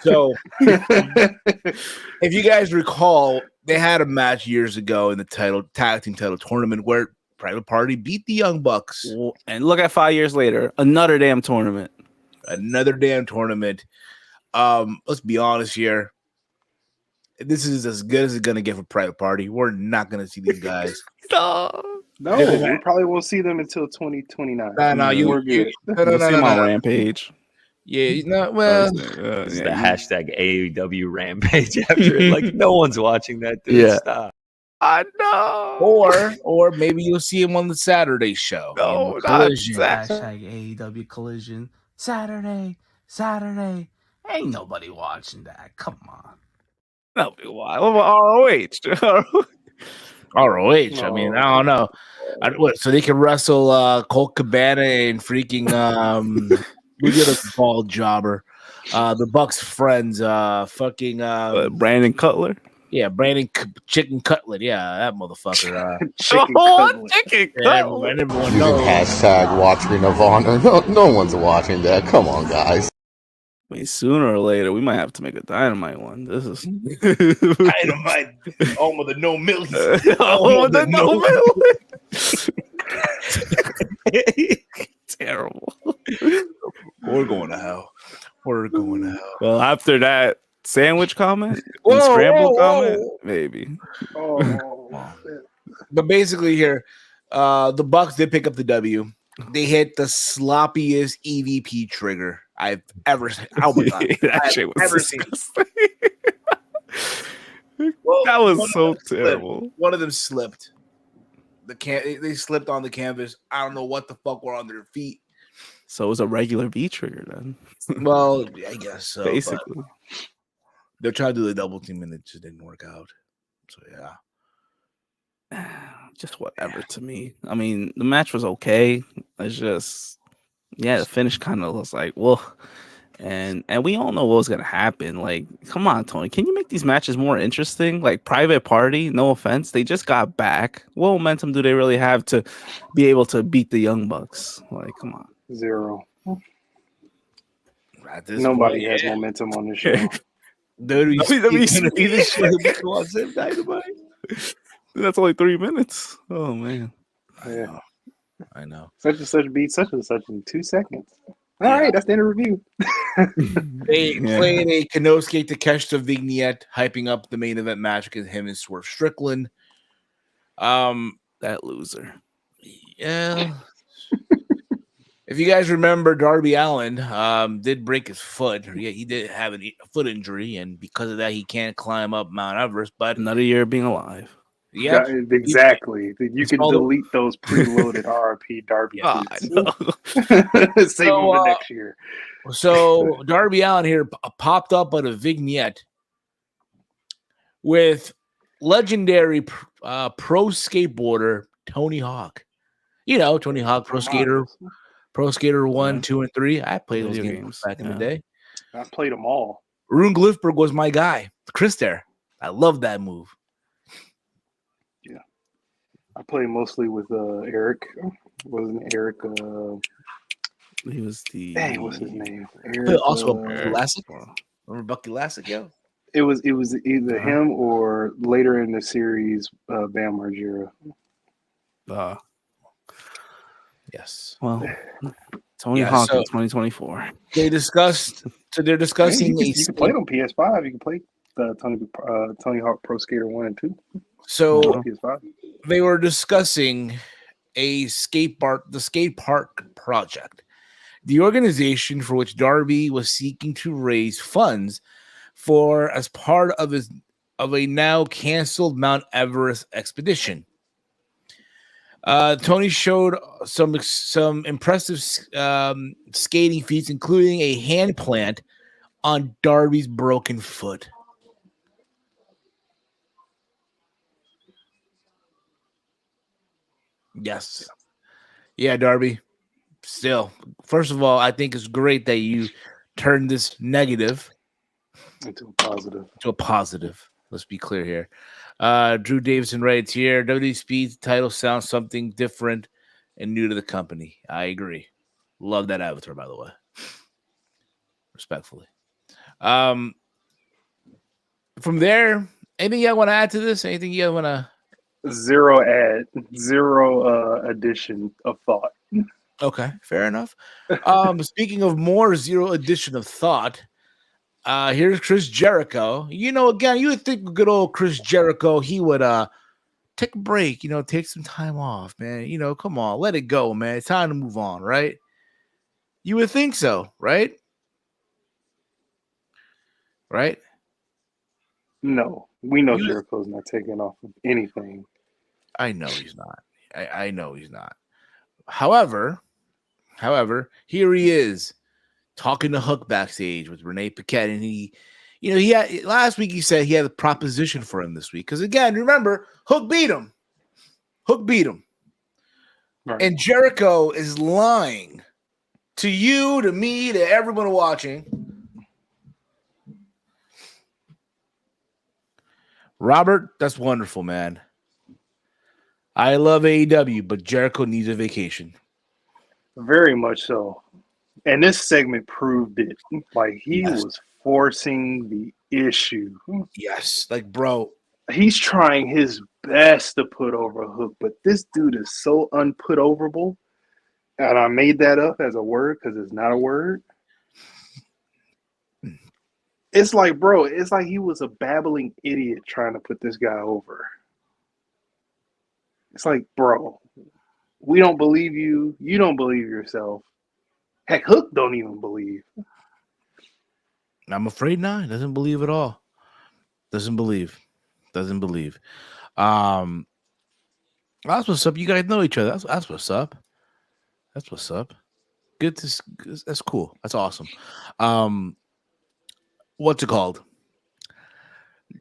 So, if you guys recall, they had a match years ago in the tag team title tournament where Private Party beat the Young Bucks. And look at 5 years later, another damn tournament. Another damn tournament. Let's be honest here. This is as good as it's gonna get for Private Party. We're not gonna see these guys. No, we probably won't see them until 2029. No, We're good. We'll see them on Rampage. Yeah, no, well, It's the hashtag AEW Rampage after it. Like, no one's watching that, dude. Yeah. Stop. I know. or maybe you'll see him on the Saturday show. No, You know, not Collision. that. Hashtag AEW Collision. Saturday. Ain't nobody watching that. Come on. That'll be wild. What about ROH? ROH. I mean, I don't know. So they can wrestle Colt Cabana and freaking who's the other bald jobber? The Bucks' friends, fucking Brandon Cutler. Yeah, Brandon Chicken Cutlet. Yeah, that motherfucker. Chicken Oh, cutlet. chicken Yeah, cutlet. everyone You knows. can hashtag watch Ring of Honor. No one's watching that. Come on, guys. I mean, sooner or later, we might have to make a Dynamite one. This is Dynamite. Almost the no millies. oh, the terrible. We're going to hell. We're going to hell. Well, after that sandwich comment, Whoa, and scramble whoa, comment, whoa. maybe. Oh, But basically here, the Bucks did pick up the W. They hit the sloppiest EVP trigger I've ever seen. Oh my god, That shit was ever disgusting. Well, That was one so of them slipped. terrible. One of them slipped. They slipped on the canvas. I don't know what the fuck were on their feet. So it was a regular V trigger then. Well, I guess so. Basically. They're trying to do the double team and it just didn't work out. So yeah. Just whatever to me. I mean, the match was okay. It's just, yeah, the finish kind of was like, whoa. And we all know what was gonna happen. Like, come on, Tony, can you make these matches more interesting? Like, Private Party, no offense, they just got back. What momentum do they really have to be able to beat the Young Bucks? Like, come on. zero. At this Nobody point, has yeah. momentum on this show. Dude, Let me see this shit on Dynamite. That's only 3 minutes. Oh man. Yeah. I know. Such and such beat such and such in 2 seconds. All right, that's the end of review. They played a Konosuke Takeshita vignette, hyping up the main event match against him and Swerve Strickland. That loser. Yeah. If you guys remember, Darby Allin did break his foot. He did have a foot injury, and because of that, he can't climb up Mount Everest. But Another year of being alive. yeah, Exactly. You can all the- delete those preloaded RRP Darby Ah, tweets. Save them for next year. So Darby Allin here popped up on a vignette with legendary pro skateboarder Tony Hawk. You know, Tony Hawk, Pro Skater 1, 2, and 3. I played those games back in the day. I played them all. Rune Glifberg was my guy. Chris there. I love that move. Yeah. I played mostly with Eric. Wasn't Eric he was the dang, what's his name? Eric, also Bucky Lassick. Remember Bucky Lassick, yo? It was either him or later in the series, Bam Margera. Yes. Well, Tony Hawk in 2024. They discussed. So they're discussing. You can play it on PS5. You can play the Tony Hawk Pro Skater 1 and 2. So PS5. they were discussing the skate park project, the organization for which Darby was seeking to raise funds for as part of a now canceled Mount Everest expedition. Tony showed some impressive skating feats, including a hand plant on Darby's broken foot. Yes. Yeah, Darby. Still, first of all, I think it's great that you turned this negative into a positive. Let's be clear here. Drew Davison writes here, WWE Speed's title sounds something different and new to the company. I agree. Love that avatar, by the way. Respectfully. From there, anything you want to add to this? Anything you want to? Zero addition of thought. Okay, fair enough. Speaking of more zero addition of thought, here's Chris Jericho. You know, again, you would think good old Chris Jericho, he would take a break, take some time off, man. Come on, let it go, man. It's time to move on, right? You would think so, right? Right? No, we know Jericho's not taking off of anything. I know he's not. I know he's not. However, here he is talking to Hook backstage with Renee Paquette, and he he had last week. He said he had a proposition for him this week because again, remember, Hook beat him. Right. And Jericho is lying to you, to me, to everyone watching. Robert, that's wonderful, man. I love AEW, but Jericho needs a vacation. Very much so. And this segment proved it. Like, he was forcing the issue. Yes. Like, bro. He's trying his best to put over Hook, but this dude is so unput overable. And I made that up as a word because it's not a word. It's like, bro, it's like he was a babbling idiot trying to put this guy over. It's like, bro, we don't believe you. You don't believe yourself. Heck, Hook don't even believe. I'm afraid not. He doesn't believe at all. Doesn't believe. That's what's up. You guys know each other. That's what's up. That's what's up. Good to. That's cool. That's awesome. What's it called?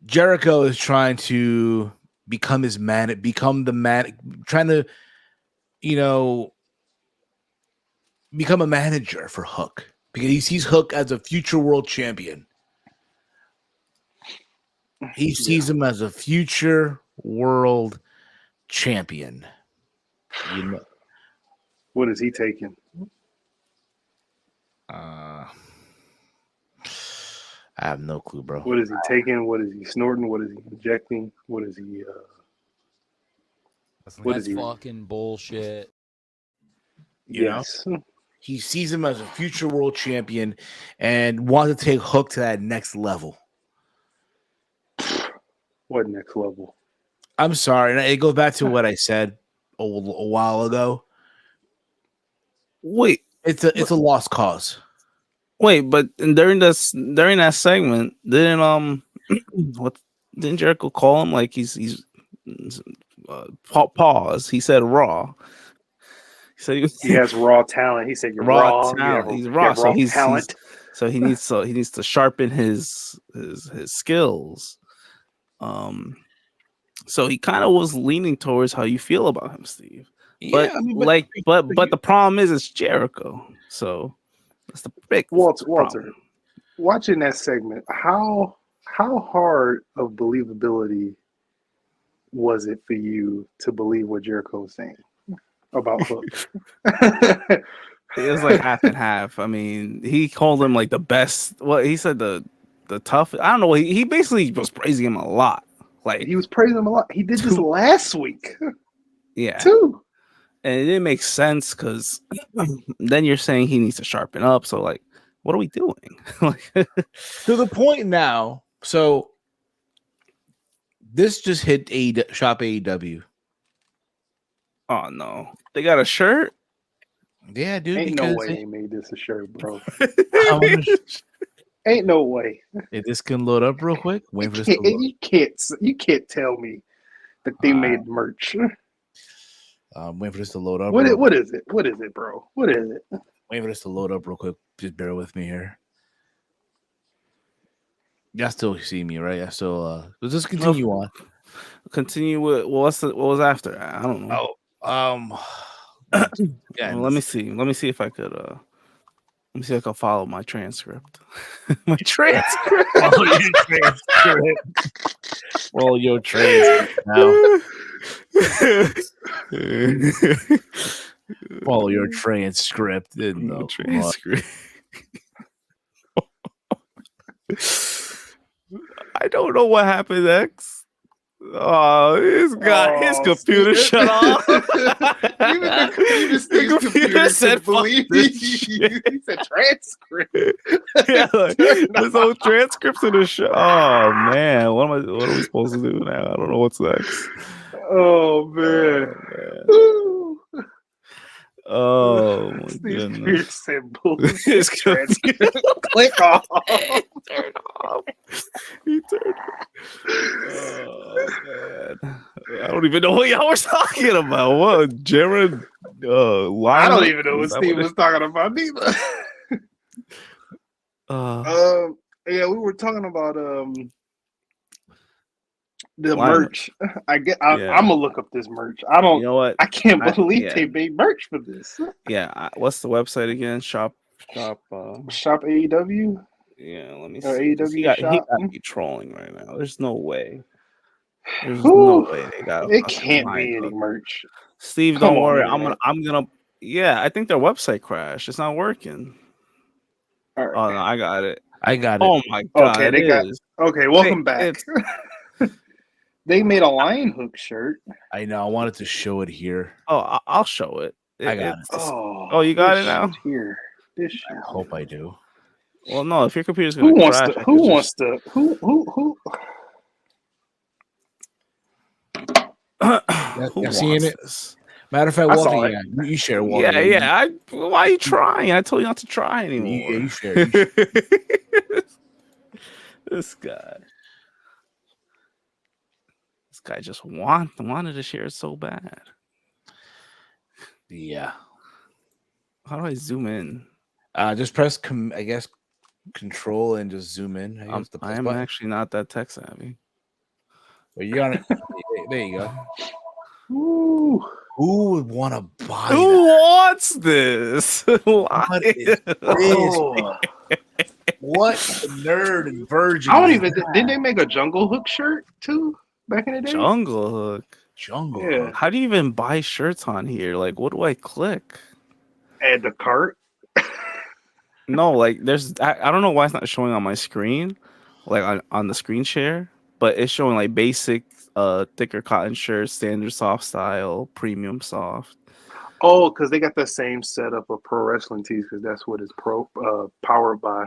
Jericho is trying to become his man. Become the man. Trying to, become a manager for Hook because he sees Hook as a future world champion. He sees him as a future world champion. What is he taking? I have no clue, bro. What is he taking? What is he snorting? What is he injecting? What is he? That's fucking bullshit. Yes. He sees him as a future world champion and wants to take Hook to that next level. What next level? I'm sorry. It goes back to what I said a while ago. Wait, it's a lost cause. Wait, but during that segment, didn't Jericho call him like he's pause? He said raw. He said he has raw talent. He said you're raw raw. talent. He's raw, so he's talent. He needs to sharpen his skills. So he kind of was leaning towards how you feel about him, Steve. But but the problem is it's Jericho. So that's the big Walter. problem. Watching that segment, how hard of believability was it for you to believe what Jericho was saying about Hook? It was like half and half. I mean, he called him like the best. Well, he said the tough. I don't know. He basically was praising him a lot. Like he was praising him a lot. He did this last week. Yeah. Too. And it didn't make sense because then you're saying he needs to sharpen up. So like, what are we doing? To the point now. So this just hit Shop AEW. Oh no, they got a shirt. Yeah, dude. Ain't no way they made this a shirt, bro. Ain't no way. Hey, this can load up real quick. Wait for this. You can't tell me that they made merch. Wait for this to load up. What is it? What is it, bro? What is it? Wait for this to load up real quick. Just bear with me here. Y'all still see me, right? I still. Let's just continue on. Continue with what was after? I don't know. Yeah. Well, let me see. Let me see if I could. Let me see if I can follow my transcript. My transcript. Roll your transcript now. Follow your transcript. No transcript. I don't know what happened next. Oh, his computer shut off. Even the computer said, "Believe me." He said transcript. Yeah, like, there's no transcripts in the show. Oh man, what are we supposed to do now? I don't know what's next. Oh man. Oh my goodness. His transcript. Click off. Turn off. He turned. Oh man, I don't even know what y'all were talking about. What, Jared? I don't even know what Steve was talking about either. Yeah, we were talking about the Why? merch. I'm Yeah. gonna look up this merch. I don't. You know what? I can't believe yeah. they made merch for this. Yeah. What's the website again? Shop. Shop AEW Yeah. Let me or see. 'Cause he AEW got shop. me trolling right now. There's no way. There's no Whew. way they got a It fucking can't line be any hook. merch. Steve, Come don't on, worry. internet. I'm gonna. Yeah, I think their website crashed. It's not working. All right. Oh no, I got it. I got it. Oh my god, Okay, it they got. is. Okay, welcome back. It's They made a lion hook shirt. I know. I wanted to show it here. oh, I'll show it. I got it. Oh, You got it this now. shit here. This shit. I hope I do. Well, no, if your computer's Who gonna wants crash, to? I Who could wants just... to? Who? Who Y'all seeing wants it? this? Matter of fact, I Walter, saw it. yeah, you share Walter. Yeah. Why are you trying? I told you not to try anymore. You share. You share. This guy. This guy just wanted to share it so bad. Yeah. How do I zoom in? Just press I guess control and just zoom in. I guess the plus I'm button. actually not that tech savvy. Well, you got it. There you go. Ooh. Who would want to buy Who that? wants this? What is this? Oh. What a nerd and virgin. I don't is even. that? Didn't they make a Jungle Hook shirt too back in the day? Jungle Hook. Jungle Yeah. Hook. How do you even buy shirts on here? Like, what do I click? Add the cart. No, like I don't know why it's not showing on my screen, like on the screen share, but it's showing like basic thicker cotton shirts, standard soft style, premium soft. Oh, because they got the same setup of pro wrestling tees, because that's what it's powered by.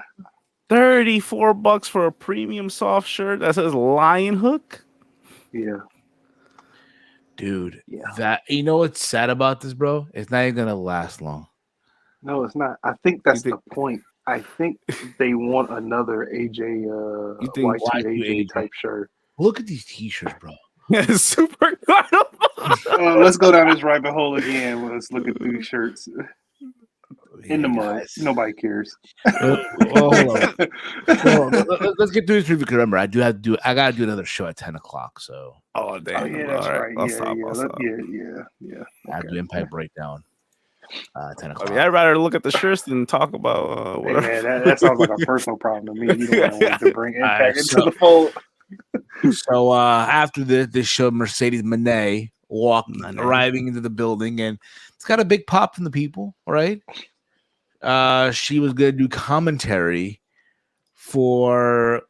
$34 for a premium soft shirt that says Lion Hook. Yeah. Dude, Yeah. that you know what's sad about this, bro? It's not even gonna last long. No, it's not. I think that's the point. I think they want another AJ, You think Y2AJ type shirt. Look at these t-shirts, bro. It's super incredible. Let's go down this rabbit hole again. Let's look at these shirts in the mud. Guys. Nobody cares. Well, hold on. Let's get through this review. Remember, I gotta do another show at 10 o'clock. So Oh damn! Oh yeah, that's All right. I'll yeah, stop. yeah, I'll stop. yeah. I have the Impact breakdown. 10 o'clock. I mean, I'd rather look at the shirts than talk about Hey, whatever. man, that sounds like a personal problem to me. You don't want to bring Impact right, into the fold. So after this show, Mercedes Moné arriving into the building, and it's got a big pop from the people, right? She was going to do commentary for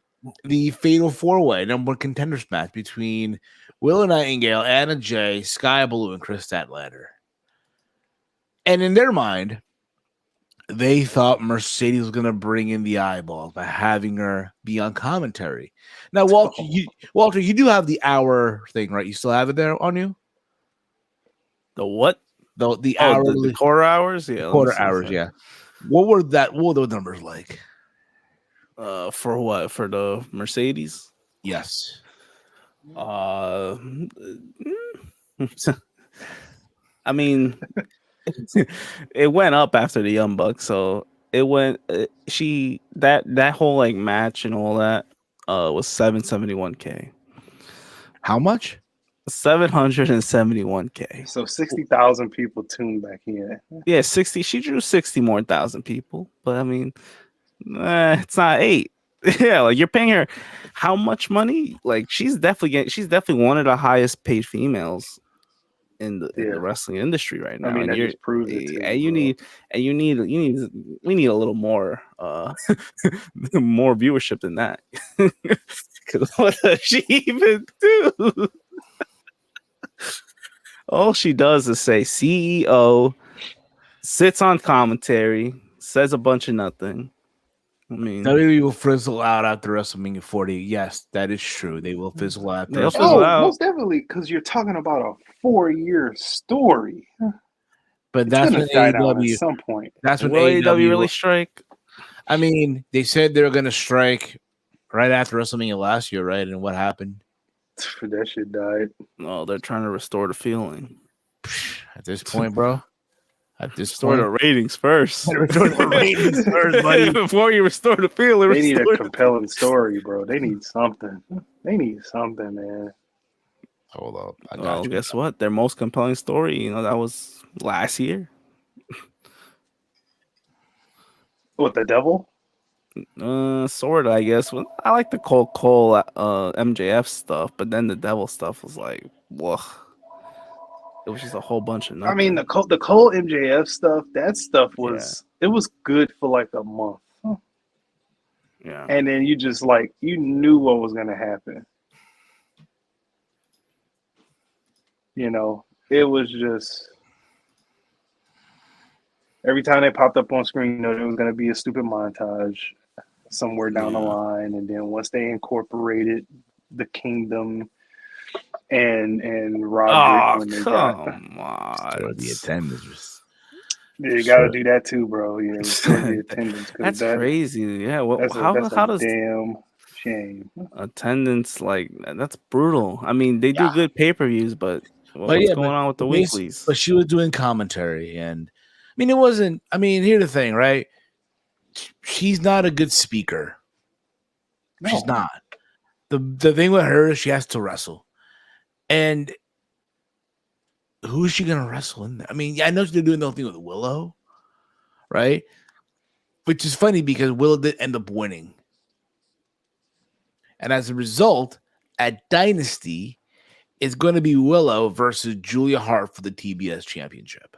the Fatal 4-Way number 1 contenders match between Willow Nightingale, Anna Jay, Sky Blue, and Chris Statlander. And in their mind, they thought Mercedes was going to bring in the eyeballs by having her be on commentary. Now, Walter, you do have the hour thing, right? You still have it there on you? The what? The hour, the quarter hours? Yeah. Quarter hours, yeah. What were those numbers like? For what? For the Mercedes? Yes. I mean, it went up after the Young Bucks, so it went. That whole like match and all that was 771K. How much? 771K. So 60,000 people tuned back in. Yeah, 60. She drew 60 more thousand people, but I mean, it's not 8. Yeah, like you're paying her how much money? Like she's definitely one of the highest paid females in the wrestling industry right now. I mean, and that just proves it too. We need a little more more viewership than that. Because what does she even do? All she does is say CEO, sits on commentary, says a bunch of nothing. I mean, WWE will fizzle out after WrestleMania 40. Yes, that is true. They will fizzle out. They'll fizzle out. Most definitely, because you're talking about a 4-year story. But that's when AEW at some point. That's when will AEW really strike. I mean, they said they were going to strike right after WrestleMania last year, right? And what happened? That shit died. No, they're trying to restore the feeling. At this point, bro. At this Restore the point, ratings first. restore the ratings first, buddy. Before you restore the feel, They need a restore compelling story, bro. They need something. They need something, man. Hold up. I got Well, you. guess what? Their most compelling story, that was last year. What, the devil? Sort of, I guess. Well, I like the Cole MJF stuff, but then the devil stuff was like, whoa. It was just a whole bunch of nothing. I mean, the Cole MJF stuff, that stuff was it was good for like a month. Yeah. And then you just like you knew what was gonna happen. It was just every time they popped up on screen, there was gonna be a stupid montage somewhere down the line, and then once they incorporated the Kingdom and Roderick when they come on. The attendance. You got to do that too, bro. Yeah, restore the attendance. That's crazy. Yeah. How does damn shame? Attendance that's brutal? I mean, they do good pay-per-views, but what's going on with the weeklies? But she was doing commentary, and I mean, it wasn't. I mean, here's the thing, right? She's not a good speaker. No. She's not. The thing with her is she has to wrestle. And who is she going to wrestle in there? I mean, I know they're doing the whole thing with Willow, right? Which is funny because Willow did end up winning. And as a result, at Dynasty, it's going to be Willow versus Julia Hart for the TBS championship.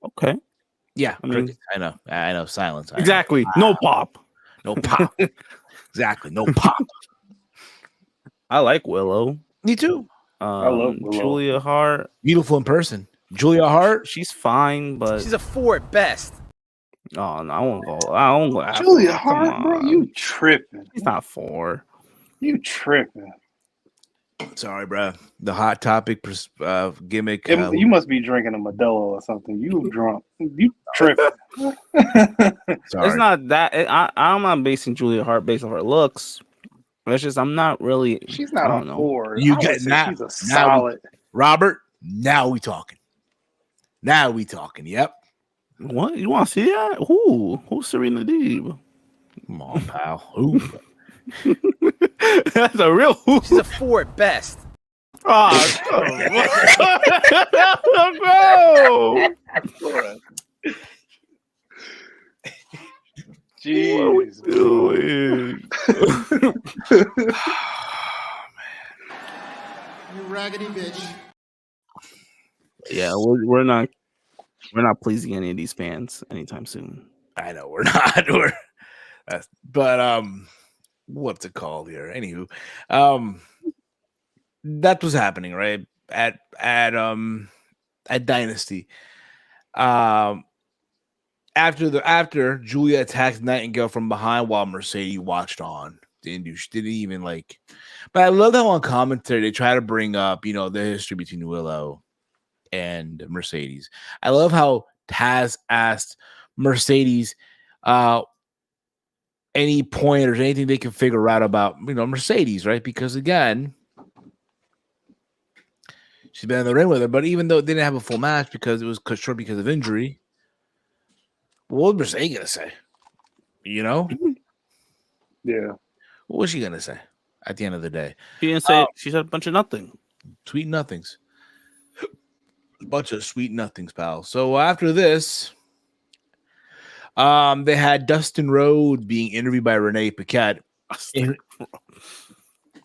Okay. Yeah, I know. Silence. Exactly. No pop. No pop. Exactly. No pop. I like Willow. Me too. I love Willow. Julia Hart. Beautiful in person. Julia Hart. She's fine, but she's a 4 at best. Oh, no, I won't go. Julia Hart, bro, you tripping. She's not 4. You tripping. Sorry, bro. The hot topic gimmick. You must be drinking a Modelo or something. You drunk. You tripping. Sorry. It's not that. I'm not basing Julia Hart based on her looks. It's just I'm not really. She's not on 4. You get now. She's a solid. Robert. Now we talking. Yep. What you want to see that? Who's Serena Deeb? Come on, pal. Who? That's a real who. She's a 4 at best. Oh, no. Jeez, what are we doing? You raggedy bitch. Yeah, we're not pleasing any of these fans anytime soon. I know we're not. But what's it called here? Anywho, that was happening right at Dynasty. After Julia attacked Nightingale from behind while Mercedes watched on. Didn't even like. But I love how on commentary they try to bring up the history between Willow and Mercedes. I love how Taz asked Mercedes any pointers, anything they can figure out about Mercedes, right? Because again, she's been in the ring with her, but even though it didn't have a full match because it was cut short because of injury, what was Mercedes gonna say? Yeah. What was she gonna say at the end of the day? She didn't say. She said a bunch of nothing. Sweet nothings. A bunch of sweet nothings, pal. So after this, they had Dustin Rhodes being interviewed by Renee Paquette.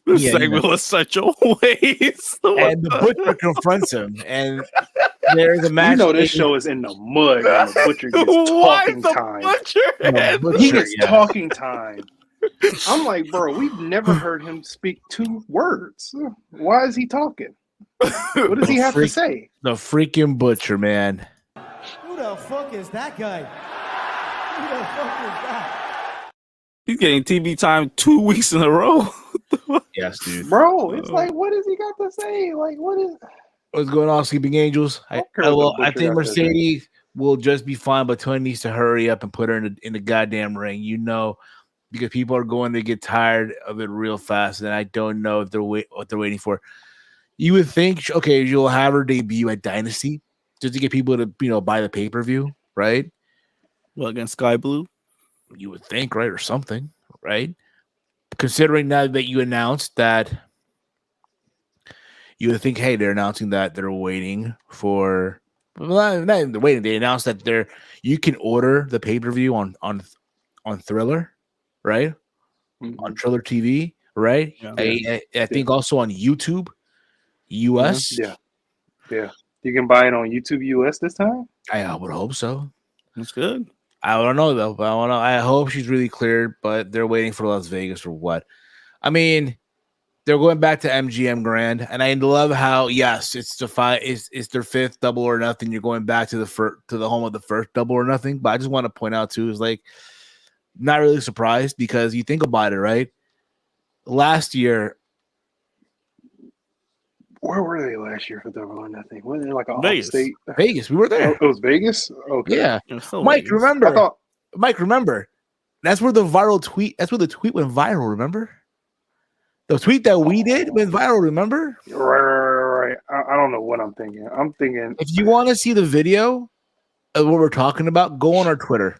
This segment was such a waste. And the Butcher confronts him, and there's a match. This show is in the mud, and the Butcher gets talking time. He gets talking time. I'm like, bro, we've never heard him speak 2 words. Why is he talking? What does he have to say? The freaking Butcher, man. Who the fuck is that guy? Who the fuck is that? He's getting TV time 2 weeks in a row. Yes, dude. Bro, it's like, what does he got to say? Like, what's going on, Sleeping Angels? I think Mercedes will just be fine, but Tony needs to hurry up and put her in the goddamn ring. Because people are going to get tired of it real fast, and I don't know if what they're waiting for. You would think, okay, you'll have her debut at Dynasty just to get people to buy the pay-per-view, right? Well, against Sky Blue, you would think, right, or something, right? Considering now that you announced that, you would think, hey, they're announcing that they're waiting for. Well, not even waiting. They announced that you can order the pay-per-view on Thriller, right? On Triller TV, right? Yeah. I think also on YouTube, US. Yeah. You can buy it on YouTube US this time? I would hope so. That's good. I don't know though. But I hope she's really cleared, but they're waiting for Las Vegas or what? I mean, they're going back to MGM Grand, and I love how it's their fifth Double or Nothing. You're going back to the home of the first Double or Nothing. But I just want to point out too is like not really surprised because you think about it, right? Last year, where were they last year for Double or Nothing? Wasn't it like a Vegas. state? Vegas, we were there. Oh, it was Vegas. Okay. Yeah, Mike, Vegas. Remember, that's where the viral tweet. That's where the tweet went viral. Remember, the tweet that we did went viral. Remember? Right. I don't know what I'm thinking. I'm thinking if you want to see the video of what we're talking about, go on our Twitter.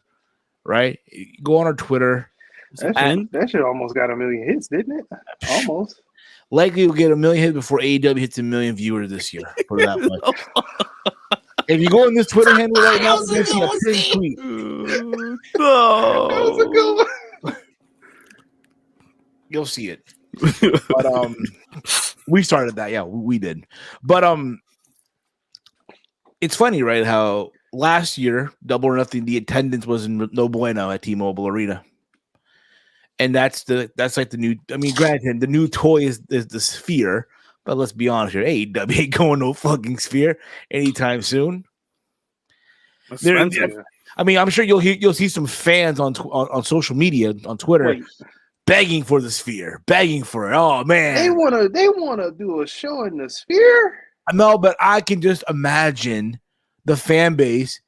Right? Go on our Twitter. That shit almost got 1 million hits, didn't it? Almost. Likely will get 1 million hits before AEW hits 1 million viewers this year. For that much. If you go on this Twitter handle right now, you're see a pinned tweet. No. That was a good one. You'll see it. But we started that. Yeah, we did. But it's funny, right? How last year, Double or Nothing, the attendance was no bueno at T-Mobile Arena. And that's like the new. I mean, granted, the new toy is the Sphere, but let's be honest here, AEW ain't going no fucking Sphere anytime soon. I mean, I'm sure you'll see some fans on social media on Twitter begging for the Sphere, begging for it. Oh man, they wanna do a show in the Sphere. No, but I can just imagine the fan base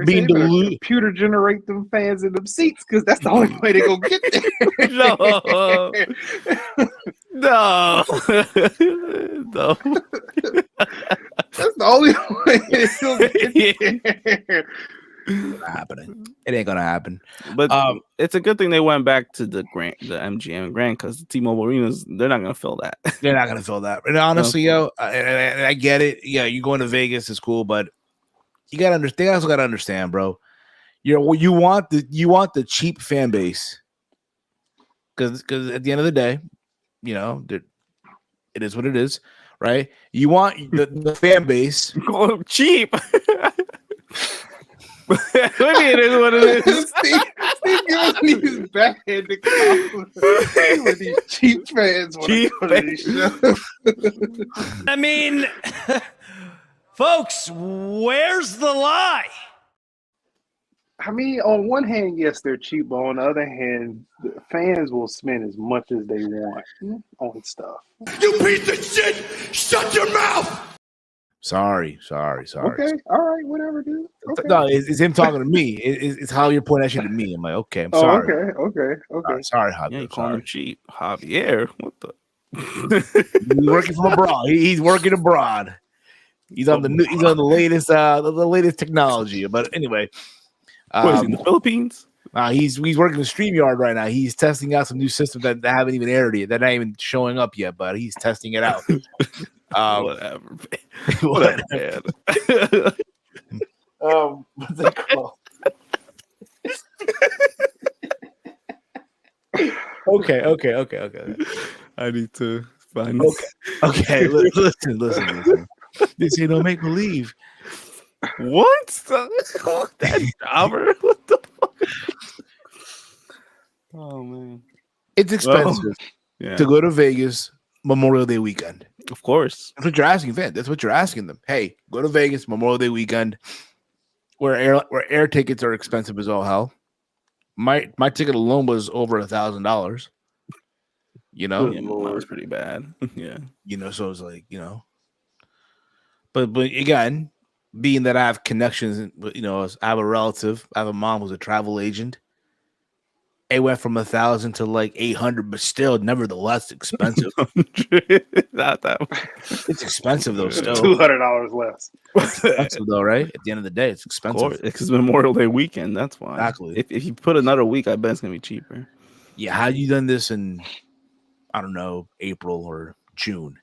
being deluded. Computer generate them fans in them seats because that's the only way they gonna get there. No. That's the only way they gonna get there. It ain't gonna happen. But it's a good thing they went back to the MGM Grand because the T-Mobile Arenas, they're not gonna fill that. They're not gonna fill that. And honestly, I get it. Yeah, you going to Vegas is cool, but you gotta understand. You also gotta understand, bro. You want the cheap fan base because at the end of the day, it is what it is, right? You want the fan base. Call them cheap. It is what it is. Steve giving me his backhanded compliment with these cheap fans. I mean, folks, where's the lie? I mean, on one hand, yes, they're cheap, but on the other hand, the fans will spend as much as they want on stuff. You piece of shit! Shut your mouth! Sorry. Okay, all right, whatever, dude. Okay. No, it's him talking to me. It's how you're pointing that shit to me. I'm like, okay, I'm sorry. Okay. Sorry, Javier. Yeah, you calling him cheap, Javier? What the? He's working from abroad. He's working abroad. He's on the latest technology. But anyway, he's in the Philippines. He's working the StreamYard right now. He's testing out some new systems that haven't even aired yet. They're not even showing up yet, but he's testing it out. Whatever, man. What's it called? Okay. I need to find. Okay. Listen. This ain't no make believe. What? That jobber? What the fuck? Oh man, it's expensive to go to Vegas Memorial Day weekend. Of course, that's what you're asking fans. That's what you're asking them. Hey, go to Vegas Memorial Day weekend, where air tickets are expensive as all hell. My ticket alone was over $1,000. Yeah, mine was pretty bad. Yeah, so it's like but again, being that I have connections, I have a relative, I have a mom who's a travel agent. It went from 1,000 to like 800, but still, nevertheless, expensive. Not that. It's expensive though. Still, $200 less. it's expensive though, right? At the end of the day, it's Of expensive. course, it's Memorial Day weekend. That's why. Exactly. If you put another week, I bet it's gonna be cheaper. Yeah, had you done this in, I don't know, April or June,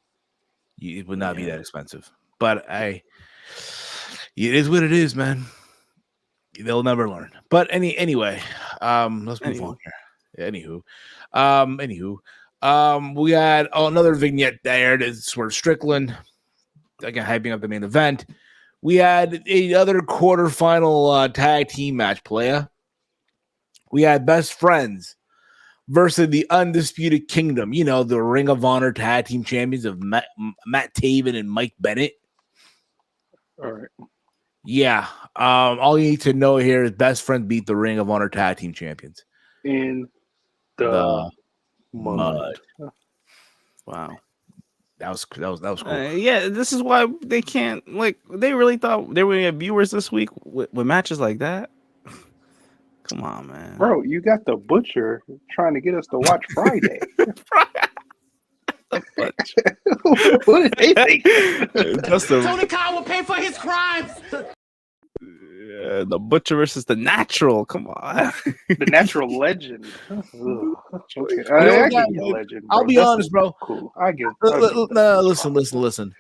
it would not be that expensive. But it is what it is, man. They'll never learn. But anyway, let's move on here. Anywho, we had another vignette there. That's where Strickland, again, hyping up the main event. We had another quarterfinal tag team match playa. We had Best Friends versus the Undisputed Kingdom. You know, the Ring of Honor tag team champions of Matt Taven and Mike Bennett. All right. Yeah. All you need to know here is Best Friends beat the Ring of Honor tag team champions In the mud. Wow. That was cool. Yeah, this is why they can't, like, they really thought they were gonna get viewers this week with matches like that. Come on, man. Bro, you got the Butcher trying to get us to watch Friday. What did they think? Tony Khan will pay for his crimes. The Butcher versus the Natural. Come on. The Natural Legend. Okay. I give you Legend. I'll be honest, bro. Cool. I give. Listen.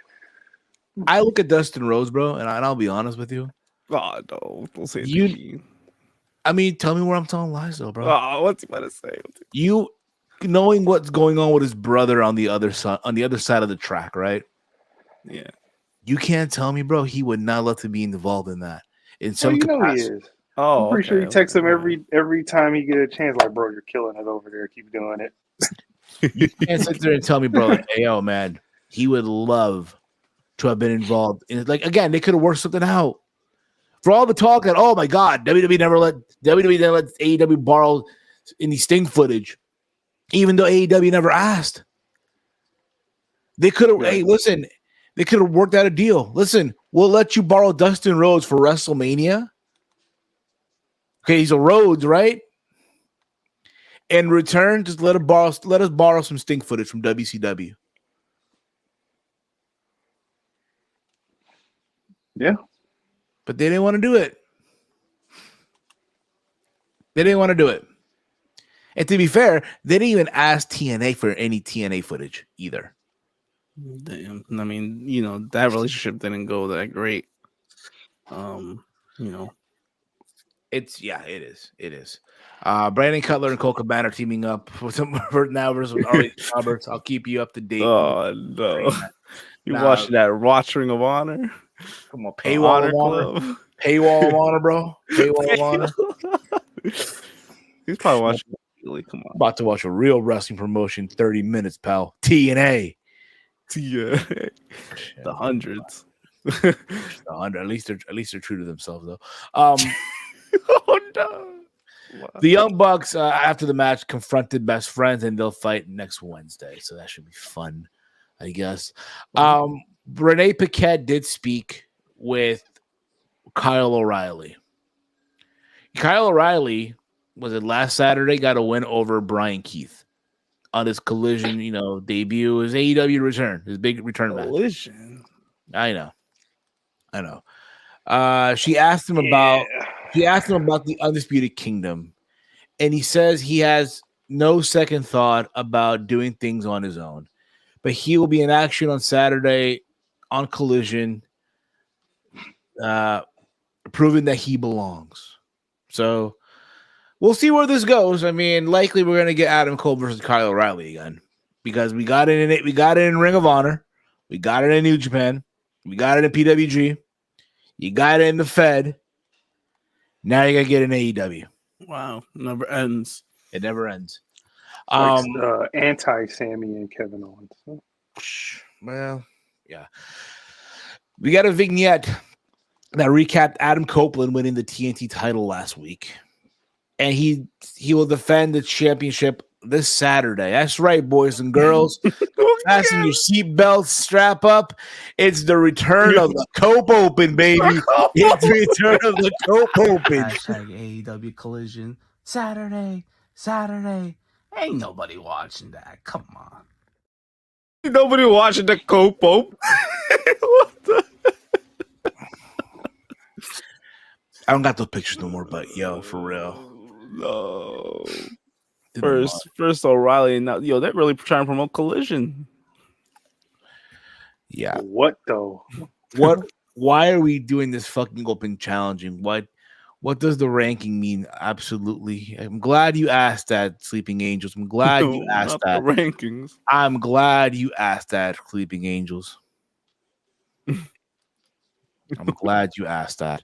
I look at Dustin Rhodes, bro, and I'll be honest with you. Oh, no. Don't say you. I mean, tell me where I'm telling lies, though, bro. Oh, what's he about to say? You knowing what's going on with his brother on the other side of the track, right? Yeah. You can't tell me, bro. He would not love to be involved in that. In So some you know he capacity. is. Oh, I'm pretty sure he texts him every time he get a chance. Like, bro, you're killing it over there. Keep doing it. You can't sit there and tell me, bro, like, hey, yo, man, he would love to have been involved in it. Like, again, they could have worked something out. For all the talk that, oh my God, WWE never let AEW borrow any Sting footage, even though AEW never asked. They could have, hey, listen, they could have worked out a deal. Listen, we'll let you borrow Dustin Rhodes for WrestleMania. Okay, he's a Rhodes, right? In return, just let us borrow some Sting footage from WCW. Yeah. But they didn't want to do it. And to be fair, they didn't even ask TNA for any TNA footage either. Damn. I mean, you know, that relationship didn't go that great. You know. It is. Brandon Cutler and Cole Cabana are teaming up for now versus Ari Roberts. I'll keep you up to date. Oh, no. You watching that Ring of Honor? Come on, Paywall of Honor. Paywall of Honor, bro. Paywall of Honor. He's probably watching. Come on. About to watch a real wrestling promotion, 30 minutes, pal. TNA. Yeah. The hundreds. The 100. At least they're true to themselves, though. Oh no. Wow. The Young Bucks, after the match, confronted Best Friends, and they'll fight next Wednesday. So that should be fun, I guess. Renee Paquette did speak with Kyle O'Reilly. Kyle O'Reilly, was it last Saturday, got a win over Brian Keith on his Collision, debut, his AEW return, his big return match. Collision. I know. She asked him about the Undisputed Kingdom, and he says he has no second thought about doing things on his own, but he will be in action on Saturday on Collision, proving that he belongs. So we'll see where this goes. I mean, likely we're gonna get Adam Cole versus Kyle O'Reilly again, because we got it in it. We got it in Ring of Honor. We got it in New Japan. We got it in PWG. You got it in the Fed. Now you gotta get an AEW. Wow, never ends. It never ends. Anti-Sammy and Kevin Owens. Well, yeah. We got a vignette that recapped Adam Copeland winning the TNT title last week, and he will defend the championship this Saturday. That's right, boys and girls. Fasten your seatbelts, strap up. It's the return of the Cope Open, baby. It's the return of the Cope Open. #AEW Collision Saturday, Saturday. Ain't nobody watching that. Come on. Nobody watching the Copo. What the? I don't got those pictures no more, but yo, for real. No. Didn't First O'Reilly. Now, they're really trying to promote Collision. Yeah. What though? What? Why are we doing this fucking open challenging? What does the ranking mean? Absolutely. I'm glad you asked that, Sleeping Angels. I'm glad you asked that. The rankings. I'm glad you asked that, Sleeping Angels. I'm glad you asked that.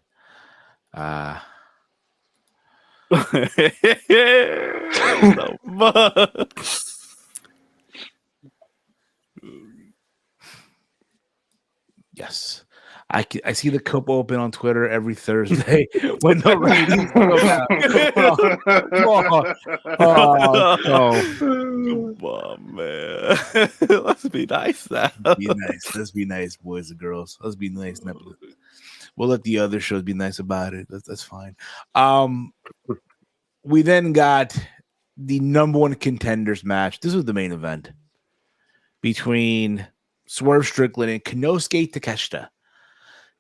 Yes. I see the cup open on Twitter every Thursday when the ratings go down. Come on, man. Let's be nice now. Let's be nice, boys and girls. Let's be nice. We'll let the other shows be nice about it. That's fine. We then got the number one contenders match. This was the main event between Swerve Strickland and Konosuke Takeshita.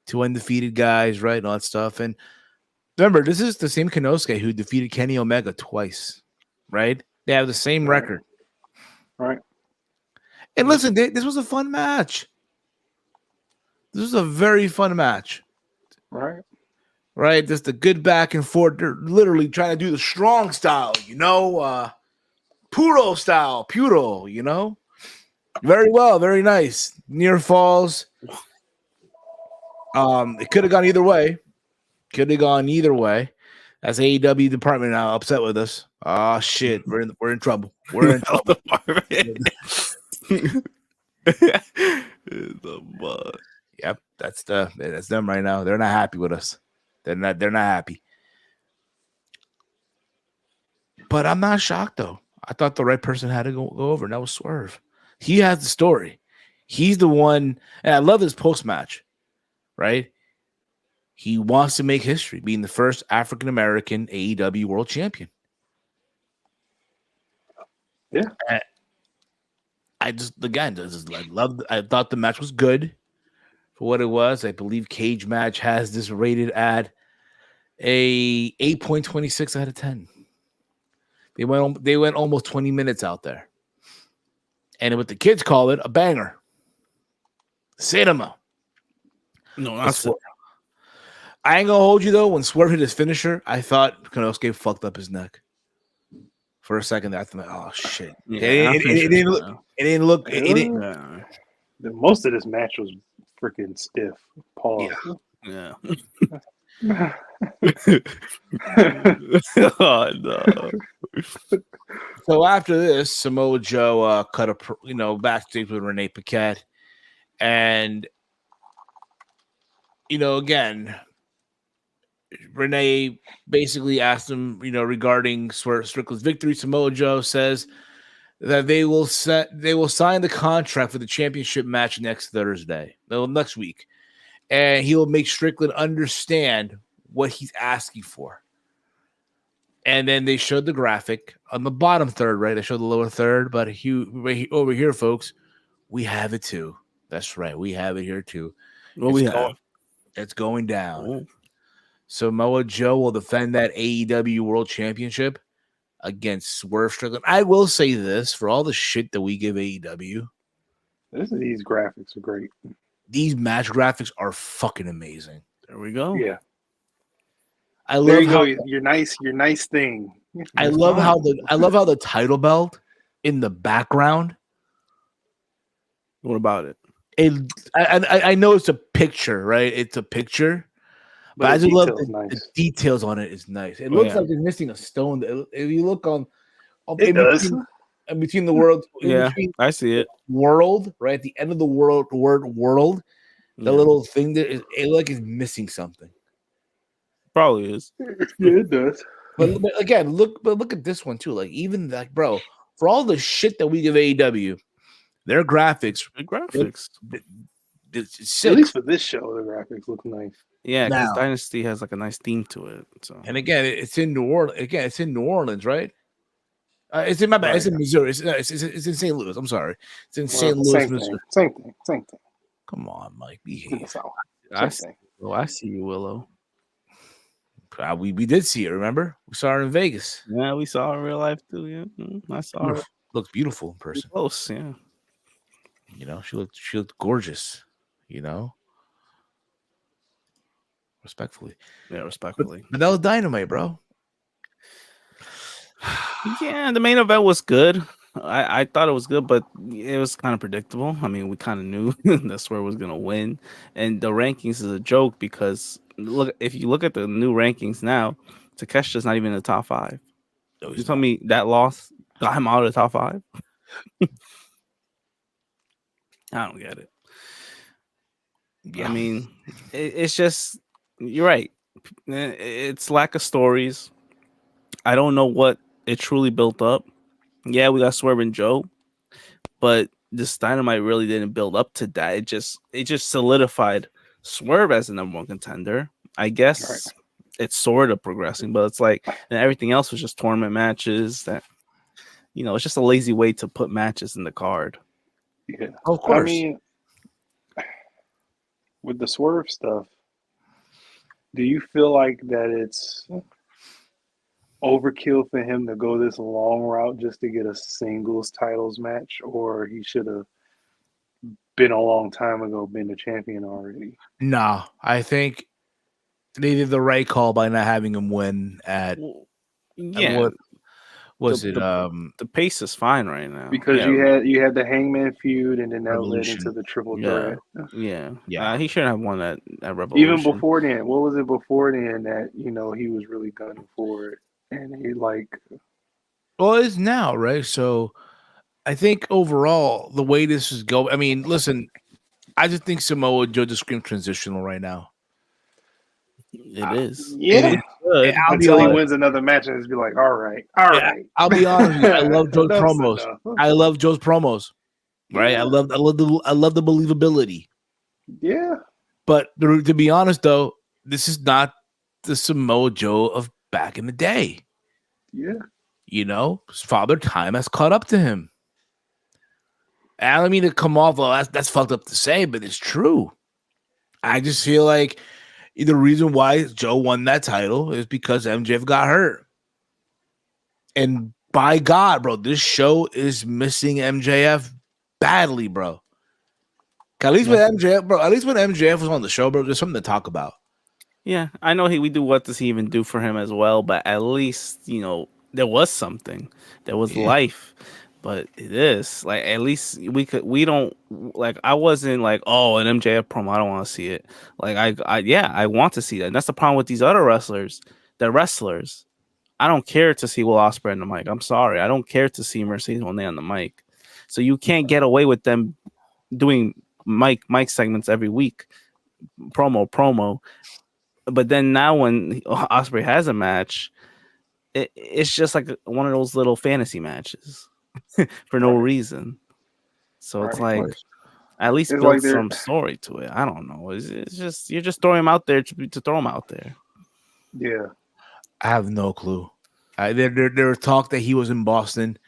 Two undefeated guys, right? And all that stuff. And remember, this is the same Konosuke who defeated Kenny Omega twice, right? They have the same record. Right. And listen, this was a fun match. This was a very fun match. Right. Right? Just a good back and forth. They're literally trying to do the strong style, Puro style, Puro, Very well, very nice. Near falls. It could have gone either way. As AEW department now upset with us. Oh shit, we're in trouble. We're in trouble. Yep, that's them right now. They're not happy with us. They're not happy. But I'm not shocked though. I thought the right person had to go over, and that was Swerve. He has the story. He's the one, and I love his post-match. Right? He wants to make history, being the first African American AEW World Champion. Yeah. I thought the match was good for what it was. I believe Cage Match has this rated at a 8.26 out of 10. They went almost 20 minutes out there. And what the kids call it, a banger. Cinema. No, not Swerve. I ain't gonna hold you though. When Swerve hit his finisher, I thought Konosuke fucked up his neck. For a second, I thought, "Oh shit!" Yeah, it didn't look. Most of this match was freaking stiff. Pause. Yeah. Oh no. So after this, Samoa Joe cut backstage with Renee Paquette, and again, Renee basically asked him, regarding Strickland's victory. Samoa Joe says that they will sign the contract for the championship match next week, and he'll make Strickland understand what he's asking for. And then they showed the graphic on the bottom third, right? They showed the lower third, but over here, folks, we have it too. That's right, we have it here too. It's going down. Oh. Samoa Joe will defend that AEW World Championship against Swerve Strickland. I will say this, for all the shit that we give AEW, these graphics are great. These match graphics are fucking amazing. There we go. Yeah. I love your nice thing. I love how the title belt in the background. What about it? I know it's a picture, right? It's a picture, but I just love the details on it. Is nice. It looks like it's missing a stone. If you look on, it does. Between the world, I see it. World, right at the end of the word world, the little thing that is is missing something. Probably is. Yeah, it does. But again, look at this one too. Like even bro, for all the shit that we give AEW. Their graphics. It's at least for this show, the graphics look nice. Yeah, because Dynasty has like a nice theme to it. So. And again, it's in New Orleans. Right? It's in my bad. Right. It's in Missouri. It's in St. Louis. I'm sorry. It's in St. Louis, Same Missouri. thing. Same thing. Come on, Mike. In the Behave. South. I Same see, thing. I see you, Willow. We did see it. Remember, we saw her in Vegas. Yeah, we saw her in real life too. Yeah, I saw her. Looks beautiful in person. Close, yeah. You know, she looked gorgeous. You know, respectfully. Yeah, respectfully. But that was Dynamite, bro. Yeah, the main event was good. I thought it was good, but it was kind of predictable. I mean, we kind of knew that Swerve was gonna win, and the rankings is a joke because if you look at the new rankings now, Takeshita's not even in the top 5. No, You tell me that loss got him out of the top 5? I don't get it. Yeah. I mean, it's just you're right. It's lack of stories. I don't know what it truly built up. Yeah, we got Swerve and Joe, but this Dynamite really didn't build up to that. It just solidified Swerve as the number 1 contender. I guess it's sort of progressing, but it's like and everything else was just tournament matches. That it's just a lazy way to put matches in the card. Yeah, of course. I mean, with the Swerve stuff, do you feel like that it's overkill for him to go this long route just to get a singles titles match, or he should have been a long time ago been the champion already? No, I think they did the right call by not having him win at. Yeah, what was it? The pace is fine right now Because you had the Hangman feud, and then that led Revolution. into the triple threat. Yeah. He shouldn't have won that Revolution. Even before then, what was it before then that he was really gunning for it, and he Well, it's now, right? So I think overall the way this is going. I mean, listen, I just think Samoa Joe just screams transitional right now. It is. Yeah. It is good. Until he wins another match and just be like, all right. I'll be honest with you. I love Joe's Enough's promos. enough. I love Joe's promos. Right? I love the believability. Yeah. But to be honest though, this is not the Samoa Joe of back in the day. Yeah. You know, his father time has caught up to him. And I don't mean to come off, well, that's fucked up to say, but it's true. I just feel like the reason why Joe won that title is because MJF got hurt. And by God, bro, this show is missing MJF badly, bro. At least with MJF, bro, at least when MJF was on the show, bro, there's something to talk about. Yeah, I know we do what does he even do for him as well, but at least, there was something. There was life. But it is like at least we don't like I wasn't like, oh, an MJF promo, I don't want to see it. Like I want to see that. And that's the problem with these other wrestlers. They're wrestlers. I don't care to see Will Ospreay on the mic. I'm sorry. I don't care to see Mercedes Moné on the mic. So you can't get away with them doing mic segments every week. Promo. But then now when Ospreay has a match, it's just like one of those little fantasy matches. For no reason. So it's like at least build some story to it. I don't know. It's just you're just throwing him out there to throw him out there. Yeah. I have no clue. There was talk that he was in Boston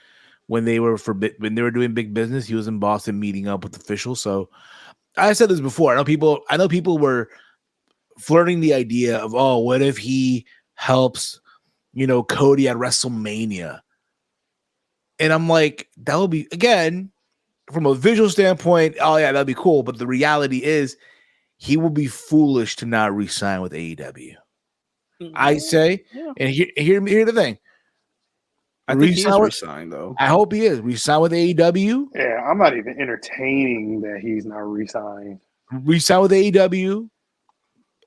when they were doing big business. He was in Boston meeting up with officials. So I said this before. I know people were flirting the idea of, oh, what if he helps, Cody at WrestleMania? And I'm like, that would be, again, from a visual standpoint, oh yeah, that'd be cool. But the reality is he will be foolish to not re-sign with AEW. I say, and hear the thing. I think he's re-signed though. I hope he is. Re-sign with AEW. Yeah, I'm not even entertaining that he's not re-signed. Re-sign with AEW.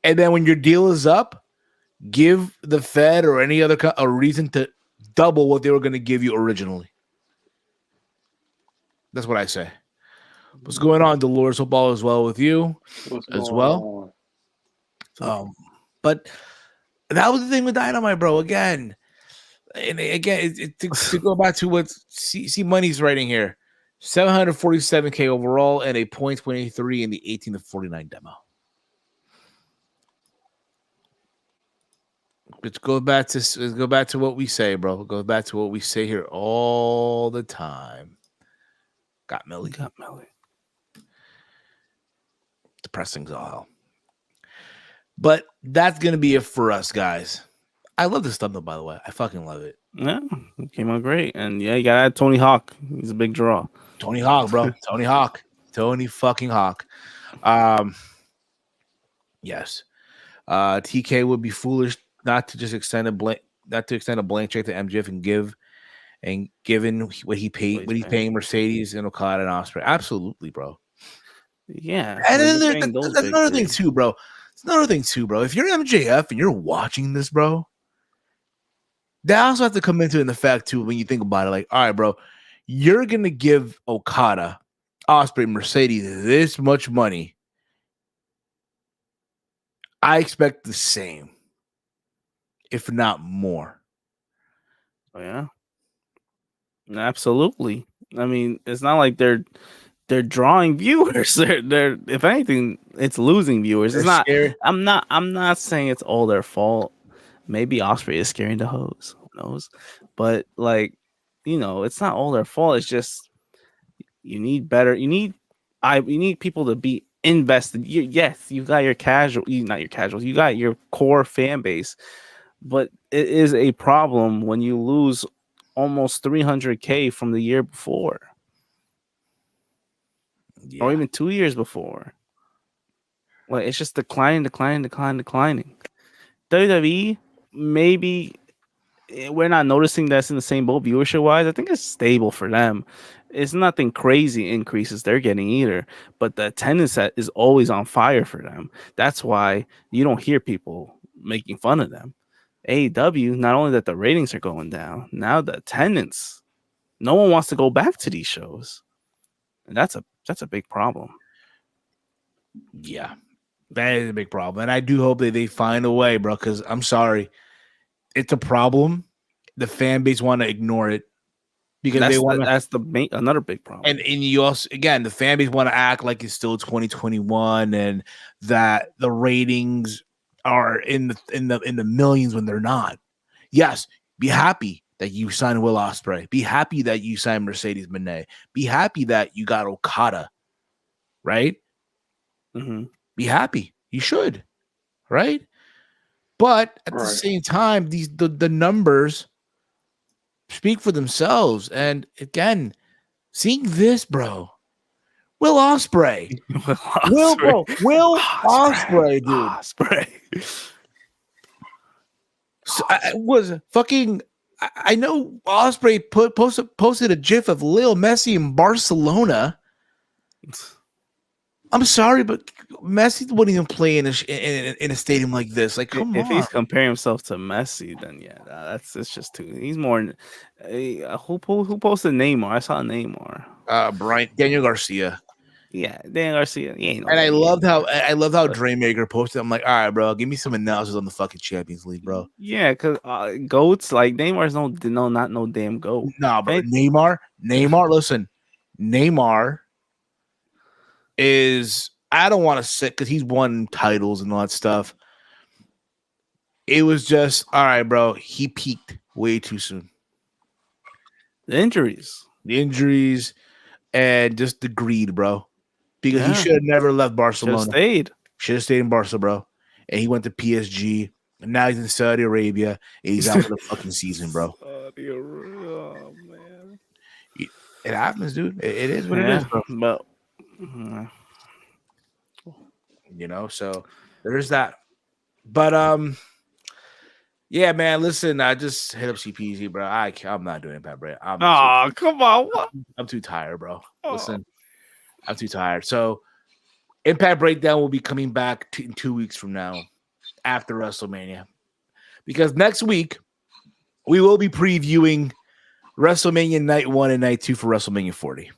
And then when your deal is up, give the Fed or any other a reason to double what they were going to give you originally. That's what I say. What's going on, Dolores? Hope all is well with you as well. But that was the thing with Dynamite, bro. Again, to go back to what C Money's writing here, 747K overall and a 0.23 in the 18-49 demo. Let's go back to what we say, bro. Go back to what we say here all the time. Got Millie. Depressing as all hell. But that's gonna be it for us, guys. I love this thumbnail, by the way. I fucking love it. Yeah, it came out great. And yeah, you got to add Tony Hawk. He's a big draw. Tony Hawk, bro. Tony Hawk. Tony fucking Hawk. Yes. TK would be foolish not to just extend a blank check to MJF and given what he's paying Mercedes and Okada and Ospreay. Absolutely, bro. Yeah. And then that's another thing too, bro. It's another thing too, bro. If you're MJF and you're watching this, bro, they also have to come into it in the fact too when you think about it. Like, all right, bro, you're gonna give Okada, Ospreay, Mercedes this much money. I expect the same, if not more. Oh yeah, absolutely. I mean, it's not like they're drawing viewers. They're if anything, it's losing viewers. It's not. Scared. I'm not saying it's all their fault. Maybe Ospreay is scaring the hoes. Who knows? But like, it's not all their fault. It's just you need better. You need people to be invested. Yes, you got your not your casuals. You got your core fan base, but it is a problem when you lose almost 300K from the year before, or even 2 years before. Like it's just declining. WWE, maybe we're not noticing that's in the same boat viewership wise. I think it's stable for them. It's nothing crazy increases they're getting either, but the attendance set is always on fire for them. That's why you don't hear people making fun of them. AEW, not only that the ratings are going down, now the attendance, no one wants to go back to these shows. And that's a big problem. Yeah, that is a big problem. And I do hope that they find a way, bro, because I'm sorry. It's a problem. The fan base want to ignore it because they want another big problem. And you also, again, the fan base want to act like it's still 2021 and that the ratings are in the millions when they're not. Yes, be happy that you signed Will Ospreay. Be happy that you signed Mercedes Moné. Be happy that you got Okada. Right? Mm-hmm. Be happy. You should. Right? But at the same time, the numbers speak for themselves. And again, seeing this, bro, Will Ospreay, Will Ospreay, dude. Ospreay. So I was fucking. I know Ospreay posted a GIF of Lil Messi in Barcelona. I'm sorry, but Messi wouldn't even play in a stadium like this. Like, come on. If he's comparing himself to Messi, then yeah, it's just too. He's more. Who posted Neymar? I saw Neymar. Daniel Garcia. Yeah, Daniel Garcia. And I loved how Draymaker posted. I'm like, all right, bro, give me some analysis on the fucking Champions League, bro. Yeah, because goats like Neymar's not no damn goat. Nah, but Neymar. Listen, Neymar is, I don't want to say because he's won titles and all that stuff. It was just, all right, bro. He peaked way too soon. The injuries, and just the greed, bro. Because he should have never left Barcelona. Should have stayed in Barca, bro. And he went to PSG. And now he's in Saudi Arabia. And he's out for the fucking season, bro. Oh, man. It happens, dude. It is what it is, bro. But, so there's that. But yeah, man. Listen, I just hit up CPZ, bro. I'm not doing Impact Break. Come on, what? I'm too tired, bro. Listen, I'm too tired. So Impact Breakdown will be coming back in 2 weeks from now, after WrestleMania, because next week we will be previewing WrestleMania Night 1 and Night 2 for WrestleMania 40.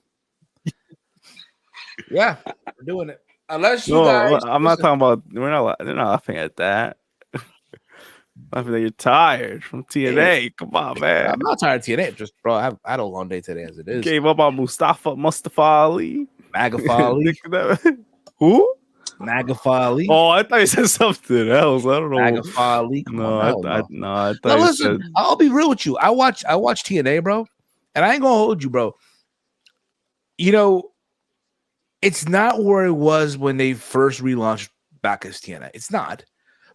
Yeah, we're doing it. Unless you guys, I'm not talking about. They're not laughing at that. Laughing that you're tired from TNA. Yeah. Come on, man. I'm not tired of TNA. Just, bro, I had a long day today as it is. Gave up on Mustafa Ali. Mustafa Ali. Who? Magafa Ali. Oh, I thought you said something else. I don't know. Magafa Ali. Come on, I no. thought Now you listen, said. I'll be real with you. I watch TNA, bro, and I ain't gonna hold you, bro. You know, it's not where it was when they first relaunched back as TNA. It's not.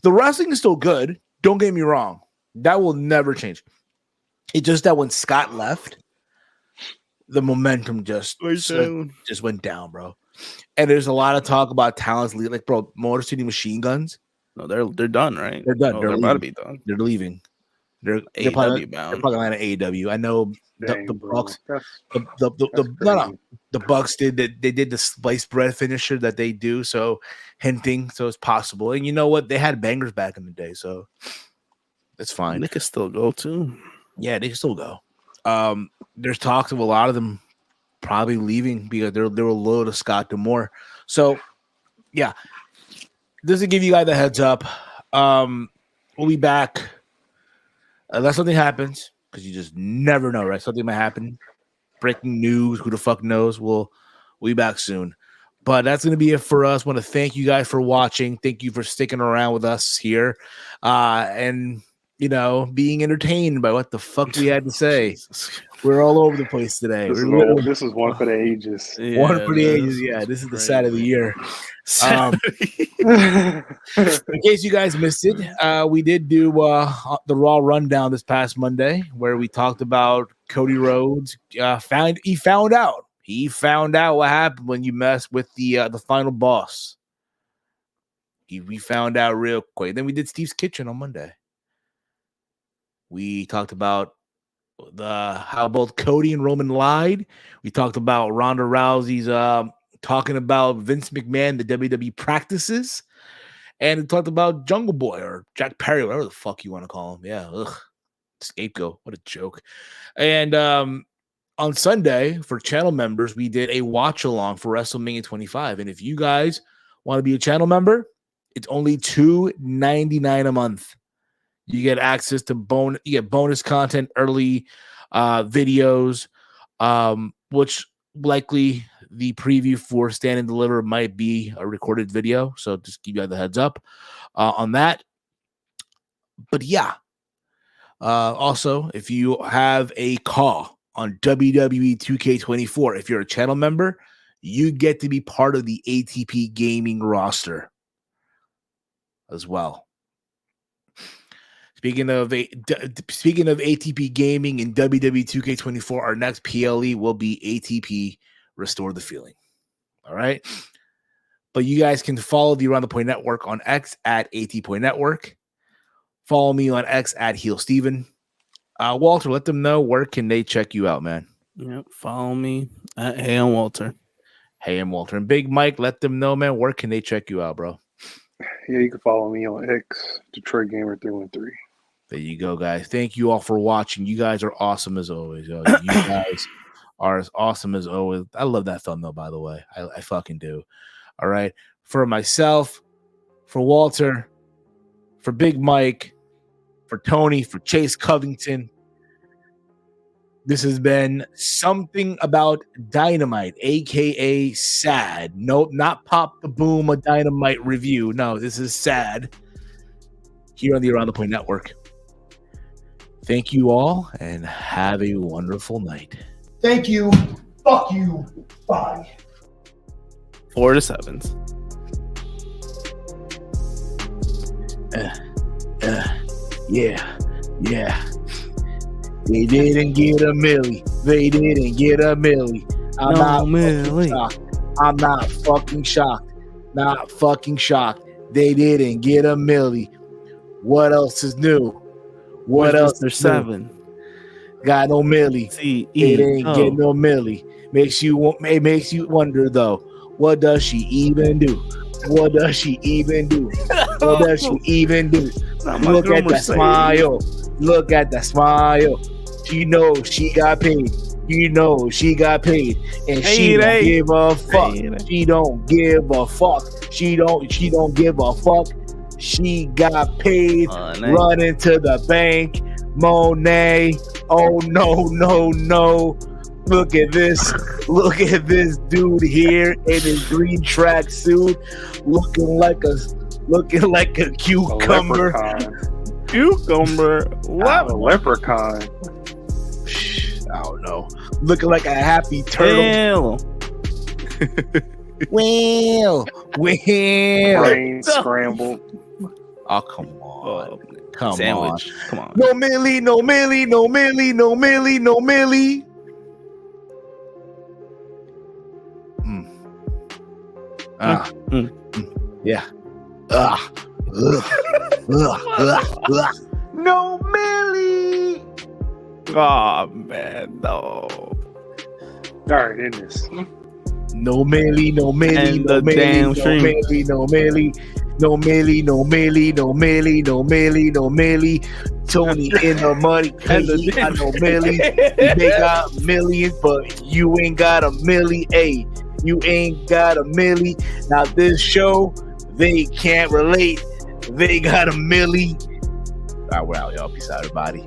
The wrestling is still good. Don't get me wrong. That will never change. It's just that when Scott left, the momentum just went down, bro. And there's a lot of talk about talents leaving. Like, bro, Motor City Machine Guns. No, they're done, right? They're done. Oh, they're about to be done. They're leaving. They're AEW probably bound. They're probably on AEW. I know Dang, the bro. Bucks. That's The Bucks did that. They did the sliced bread finisher that they do. So hinting, so it's possible. And you know what? They had bangers back in the day, so it's fine. They could still go too. Yeah, they can still go. There's talks of a lot of them probably leaving because they were loyal to Scott D'Amore. So yeah, just to give you guys a heads up, we'll be back unless something happens, because you just never know, right? Something might happen. Breaking news, who the fuck knows? We'll be back soon. But that's going to be it for us. Want to thank you guys for watching. Thank you for sticking around with us here. And, you know, being entertained by what the fuck we had to say. We're all over the place today. This is one for the ages. One for the ages. Yeah, this is the side of the year. In case you guys missed it, we did do the Raw rundown this past Monday, where we talked about Cody Rhodes. He found out what happened when you mess with the final boss. We found out real quick. Then we did Steve's Kitchen on Monday. We talked about how both Cody and Roman lied. We talked about Ronda Rousey's talking about Vince McMahon, the WWE practices, and we talked about Jungle Boy or Jack Perry, whatever the fuck you want to call him. Yeah, scapegoat. What a joke. And on Sunday, for channel members, we did a watch along for WrestleMania 25. And if you guys want to be a channel member, it's only $2.99 a month. You get access to bonus content, early videos, which likely the preview for Stand and Deliver might be a recorded video. So just give you guys the heads up on that. But yeah. Also, if you have a call on WWE 2K24, if you're a channel member, you get to be part of the ATP gaming roster as well. Speaking of ATP gaming and WWE 2K24, our next PLE will be ATP Restore the Feeling. All right. But you guys can follow the Around the Point Network on X at ATPoint Network. Follow me on X at Heel Steven. Walter, let them know where can they check you out, man. Yep. Follow me at Hey I'm Walter. Hey I'm Walter. And Big Mike, let them know, man, where can they check you out, bro? Yeah, you can follow me on X, Detroit Gamer 313. There you go, guys. Thank you all for watching. You guys are awesome as always. Yo. You guys are as awesome as always. I love that thumbnail, by the way. I fucking do. All right. For myself, for Walter, for Big Mike, for Tony, for Chase Covington, this has been Something About Dynamite, a.k.a. S.A.D. Nope, not Pop the Boom, a Dynamite review. No, this is S.A.D. here on the Around the Point Network. Thank you all, and have a wonderful night. Thank you. Fuck you. Bye. 4 to 7s. Yeah. They didn't get a milli. I'm not fucking shocked. Not fucking shocked. They didn't get a milli. What else is new? What else? There's 7. Got no milli. It ain't get no milli. Makes you wonder though. What does she even do? Look at that smile. Look at that smile. She knows she got paid. And she don't give a fuck. She don't give a fuck. She don't give a fuck. She got paid. Running to the bank. Monet. Oh no. Look at this. Look at this dude here in his green tracksuit, looking like a cucumber. Cucumber. What? A leprechaun. I don't know. Looking like a happy turtle. Well. Brain scrambled. Oh, come on. Come Sandwich. on. Come on. No Millie, no Millie, no Millie, no Millie, no Millie. Yeah. No Millie. Oh man, no. All right, in this. No Millie, no Millie, And no the Millie, damn no stream. Millie, no Millie, no Millie, no Millie, no Millie, no Millie, no Millie. Tony in the money, And the he got damn- no Millie. They got millions, but you ain't got a Millie. Ay, you ain't got a Millie. Now this show, they can't relate. They got a Millie. All right, we're out, y'all. Peace out, everybody.